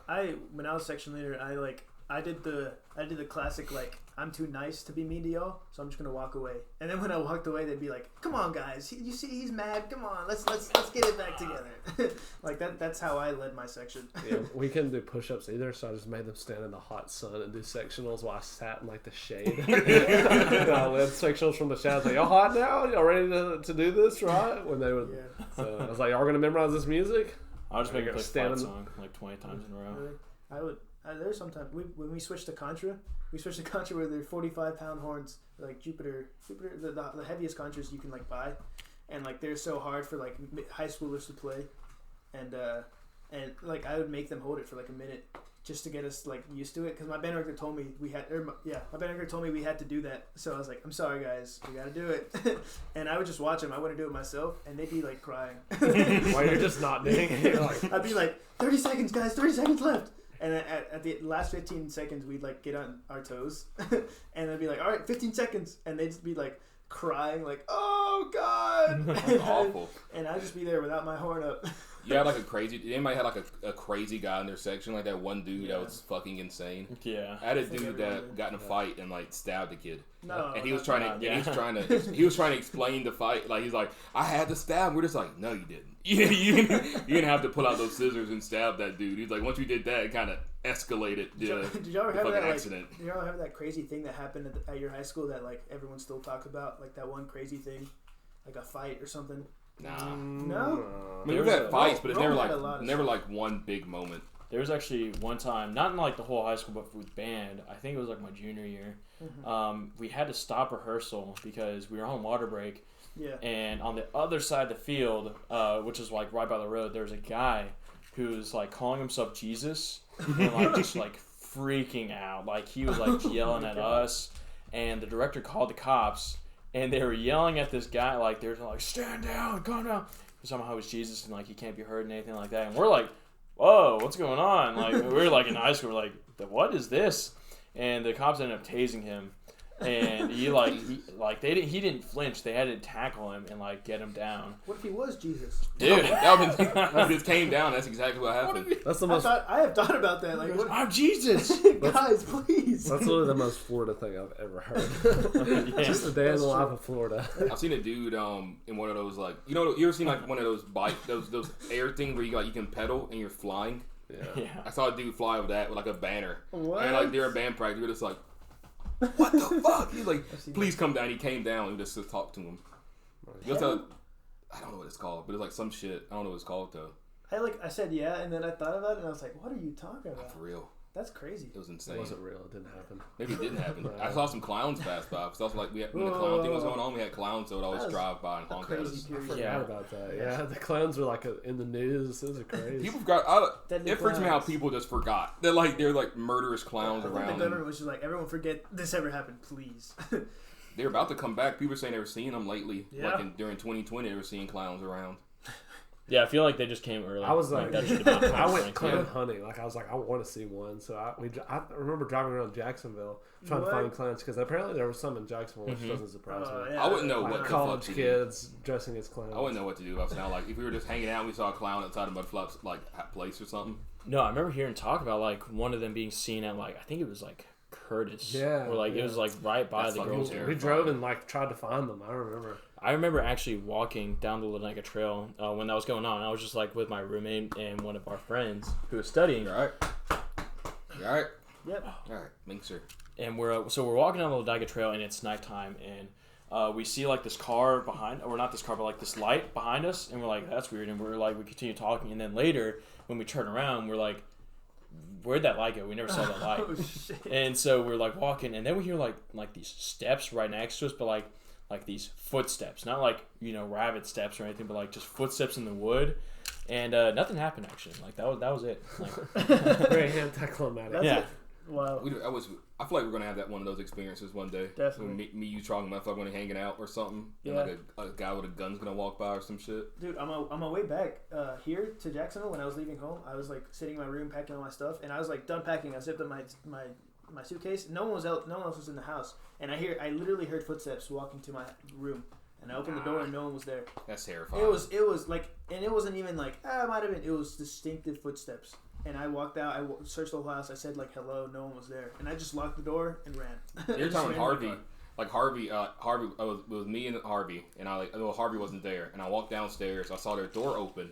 When I was section leader, I did the classic like I'm too nice to be mean to y'all, so I'm just gonna walk away. And then when I walked away, they'd be like, "Come on, guys! You see he's mad. Come on, let's get it back together." Like that. That's how I led my section. Yeah, we couldn't do push-ups either, so I just made them stand in the hot sun and do sectionals while I sat in like the shade. And I led sectionals from the shade. I was like, "Y'all hot now? Y'all ready to do this, right?" When they would, so I was like, "Y'all gonna memorize this music?" I'll just make it play stand Fight in Song like 20 times in a row. Really? I would. There's sometimes when we switched to Contra, where they're 45-pound horns, like Jupiter, the heaviest Contras you can like buy, and like they're so hard for like high schoolers to play, and like I would make them hold it for like a minute just to get us like used to it, because my band director told me we had to do that, so I was like, I'm sorry guys, we gotta do it. And I would just watch them. I wouldn't do it myself, and they'd be like crying. While you're just not doing it. Like, I'd be like, 30 seconds guys, 30 seconds left. And then at the last 15 seconds, we'd like get on our toes, and they'd be like, "All right, 15 seconds," and they'd just be like crying, like, "Oh God!" That's awful. And I'd just be there without my horn up. You had like anybody had like a crazy guy in their section, like that one dude that was fucking insane. Yeah. I had a dude that got in a fight and like stabbed a kid. No, and he was trying to explain the fight. Like he's like, I had to stab. We're just like, no, you didn't. You didn't have to pull out those scissors and stab that dude. He's like, once you did that, it kind of escalated. Did y'all ever have that accident? Did y'all ever have that crazy thing that happened at your high school that like everyone still talks about? Like that one crazy thing, like a fight or something. Nah. No. I mean, we've had fights, but it's never stuff. one big moment. There was actually one time, not in like the whole high school, but with band. I think it was like my junior year. Mm-hmm. We had to stop rehearsal because we were on water break. Yeah. And on the other side of the field, which is like right by the road, there was a guy who's like calling himself Jesus and like just like freaking out. Like he was like yelling at us, and the director called the cops, and they were yelling at this guy like they were like, "Stand down, calm down." Somehow it was Jesus, and like he can't be hurt and anything like that. And we're like, "Whoa, what's going on?" Like we were like in high school, we're like, "What is this?" And the cops ended up tasing him. and he didn't flinch. They had to tackle him and like get him down. What if he was Jesus? Dude, that just came down. That's exactly what happened. That's the most. I have thought about that. Like, what, I'm Jesus. guys, please. That's literally the most Florida thing I've ever heard. Yeah. Just a day in the life of Florida. I've seen a dude in one of those like you ever seen like one of those those air things where you can pedal and you're flying. Yeah. I saw a dude fly with that with like a banner. What? And like during band practice, we were just like, what the fuck? He's like, please come down. He came down. We just talked to him. I don't know what it's called, but it's like some shit. I don't know what it's called though. I said yeah, and then I thought about it, and I was like, what are you talking about? For real. That's crazy. It was insane. It wasn't real. It didn't happen. Maybe it didn't happen. I saw some clowns pass by. Because I was like, when the clown thing was going on, we had clowns that would always drive by and honk at us. I forgot about that. Yeah, the clowns were like in the news. It was crazy. People forgot. Deadly It freaks me how clowns. people just forgot. They're like murderous clowns I think around the them. government was just like, everyone forget this ever happened, please. They're about to come back. People are saying they were seeing them lately. Yeah. Like during 2020, they were seeing clowns around. Yeah, I feel like they just came early. I was like, that should have been I went 2020. clown hunting. Like I was like, I want to see one. So I remember driving around Jacksonville trying to find clowns because apparently there was some in Jacksonville, which doesn't surprise me. Yeah. I wouldn't know Like what college the fuck to kids dressing as clowns. do. I wouldn't know what to do. I was now like, if we were just hanging out and we saw a clown outside of Mudflap's like place or something. No, I remember hearing talk about like one of them being seen at like I think it was like Curtis. Yeah, Or like it was like right by That's the fucking girls' terrible. We drove and like tried to find them. I remember. I remember actually walking down the Lita Trail when that was going on. I was just like with my roommate and one of our friends who was studying. You alright? You alright? Yep. Alright, make sure. And we're walking down the Lita Trail and it's nighttime and we see like this car behind, or not this car, but like this light behind us, and we're like, that's weird. And we're like, we continue talking, and then later when we turn around, we're like, where'd that light go? We never saw that light. Oh, shit. And so we're like walking, and then we hear like these steps right next to us, but like these footsteps, not like rabbit steps or anything, but like just footsteps in the wood. And nothing happened actually. Like that was it. Like, Very anticlimactic. That's yeah. it. Wow. I feel like we're gonna have that one of those experiences one day. Definitely. Me, you, Charlie, my fuck, gonna hanging out or something. Yeah. And like a guy with a gun's gonna walk by or some shit. Dude, on my way back here to Jacksonville, when I was leaving home, I was like sitting in my room packing all my stuff, and I was like done packing. I zipped up my suitcase. No one else was in the house, and I literally heard footsteps walking to my room, and I opened the door and no one was there. That's terrifying. It was like, and it wasn't even like it might have been. It was distinctive footsteps, and I walked out. I searched the whole house. I said like hello, no one was there, and I just locked the door and ran. Every time Harvey, it was me and Harvey, and Harvey wasn't there, and I walked downstairs. I saw their door open,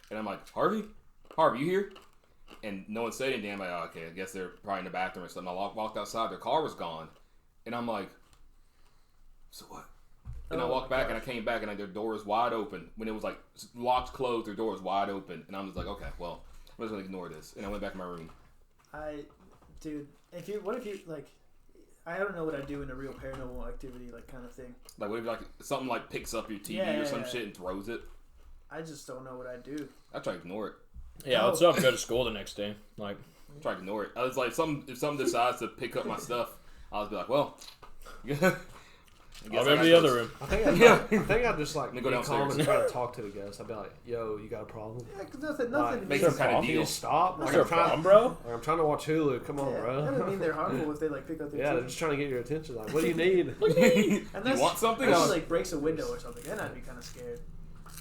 and I'm like, Harvey, you here? And no one said anything. I'm like, oh, okay, I guess they're probably in the bathroom or something. I walked outside. Their car was gone, and I'm like, so what? And I walked back, and I came back, and their door was wide open. When it was like locked, closed, their door was wide open, and I'm just like, okay, well, I'm just gonna ignore this. And I went back to my room. Dude, what if you like? I don't know what I'd do in a real paranormal activity like kind of thing. Like what if like something like picks up your TV or some shit and throws it? I just don't know what I'd do. I try to ignore it. Yeah, let's go to school the next day. Like, Try to ignore it. I was like, if something decides to pick up my stuff, I'll be like, well, I'll go to the other room. I think I'd just like Let me go go calm downstairs. and try to talk to the guest. I'd be like, "Yo, you got a problem? Yeah, cause nothing. Like, make means- some kind of Can deal. you stop? Like, Is there a problem, bro? I'm trying to watch Hulu. Come on, Yeah, bro. that doesn't mean they're harmful if they like pick up their Yeah, they're TV. just trying to get your attention. Like, what do you need? You want something? Unless he like breaks a window or something, then I'd be kind of scared.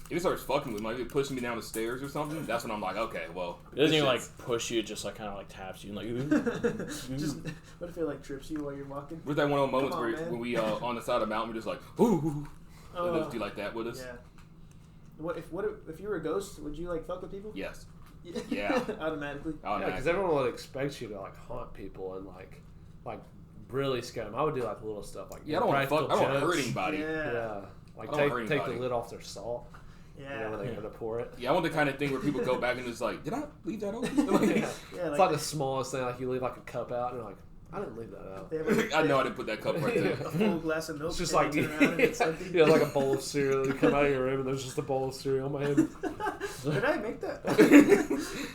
If he starts fucking with me, like pushing me down the stairs or something, that's when I'm like, okay, well. It doesn't this even like shit's- push you, it just like kind of like taps you and like. Just what if it like trips you while you're walking? Where's that one of those moments Come on, where man. when we on the side of the mountain, we're just like, ooh. Oh. Do you like that with us? Yeah. What if you were a ghost? Would you like fuck with people? Yes. Yeah. Yeah. Automatically. Oh, Yeah, because everyone would expect you to like haunt people and like really scare them. I would do like little stuff like Yeah, I don't want to fuck. I don't want to hurt jokes. anybody. Yeah. Yeah, like I don't hurt take the anybody. lid off their salt. Yeah. When they go to pour it. Yeah, I want the kind of thing where people go back and just like, did I leave that open? Yeah. Like, Yeah. It's like the smallest thing. Like you leave like a cup out and you're like, I didn't leave that out. they have a, I know I didn't put that cup right there. a full glass of milk. It's just and like they turn around and it's empty. you know, like a bowl of cereal. You come out of your room and there's just a bowl of cereal on my head. Did I make that?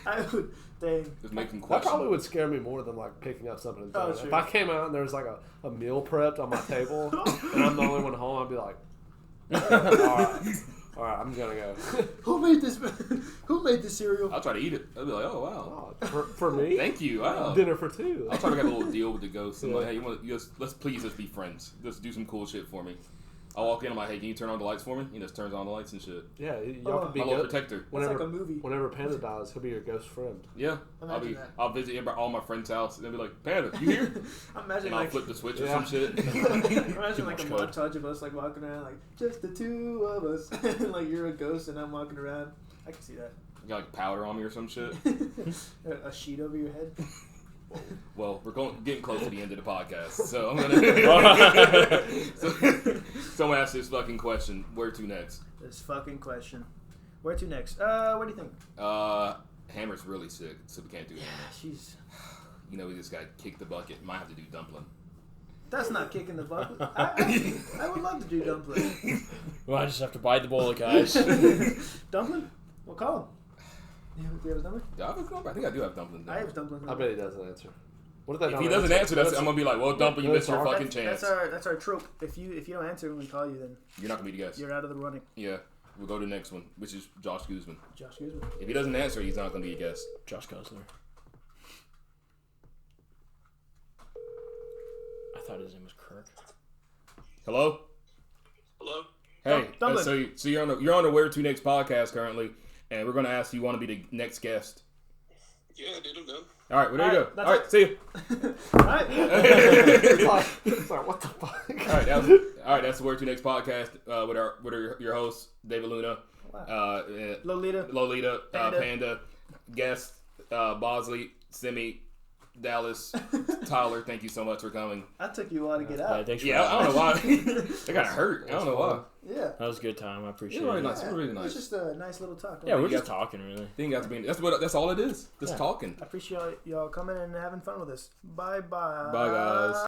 I would. Dang. Just make them That question. probably would scare me more than like picking up something and throwing it. true. If I came out and there was like a meal prepped on my table and I'm the only one home, I'd be like, all All right, I'm gonna go. Who made this? Who made this cereal? I'll try to eat it. I'll be like, oh wow. For me? Thank you. Wow. Dinner for two. I'll try to get a little deal with the ghost. I'm Yeah. like, hey, let's please just be friends. Just do some cool shit for me. I walk in, I'm like, hey, can you turn on the lights for me? He just turns on the lights and shit. Yeah, y'all could be My little good. protector. It's like a movie. Whenever Panda dies, he'll be your ghost friend. Yeah. Imagine that. I'll visit all my friends' house and they'll be like, Panda, you here? Imagine And I'll like flip the switch or Yeah. some shit. imagine like a much code. montage of us like walking around like just the two of us. Like you're a ghost and I'm walking around. I can see that. You got like powder on me or some shit. A sheet over your head. Well, we're getting close to the end of the podcast, so I'm gonna so I'm gonna ask this fucking question. Where to next? This fucking question. Where to next? What do you think? Hammer's really sick, so we can't do Hammer. She's. You know, we just got kick the bucket. Might have to do dumpling. That's not kicking the bucket. I would love to do dumpling. Well, I just have to bite the bullet, guys. Dumpling? We'll call him. Do you have his number? Do I have his number? I think I do have dumpling. I have his dumpling. I bet he doesn't answer. What if that If he doesn't answer, I'm gonna be like, well, dumpling, you missed your fucking chance. That's our trope. If you don't answer when we call you, then You're not gonna be the guest. you're out of the running. Yeah, we'll go to the next one, which is Josh Guzman. Josh Guzman. If he doesn't answer, he's not gonna be a guest. Josh Gosler. I thought his name was Kirk. Hello. Hello? Hey, Dumpling. so you're on the Where to Next podcast currently, and we're gonna ask you want to be the next guest. Yeah, dude, I'm done. All right, well, there you All right, go. that's All right, it. see you. Alright. It's like, what the fuck? All right, that's the Where to Next podcast with your hosts David Luna, Lolita. Panda, guest Bosley, Simi, Dallas, Tyler. Thank you so much for coming. That took you a while to get Yeah, out. thanks for Yeah, I having don't me. know why. They got hurt. I don't know why. Yeah. That was a good time. I appreciate You're really it. nice. You're really It was nice. just a nice little talk. Yeah, we're You just got- talking, really. Thing got to be. That's all it is. Just Yeah. talking. I appreciate y'all coming and having fun with us. Bye bye. Bye guys.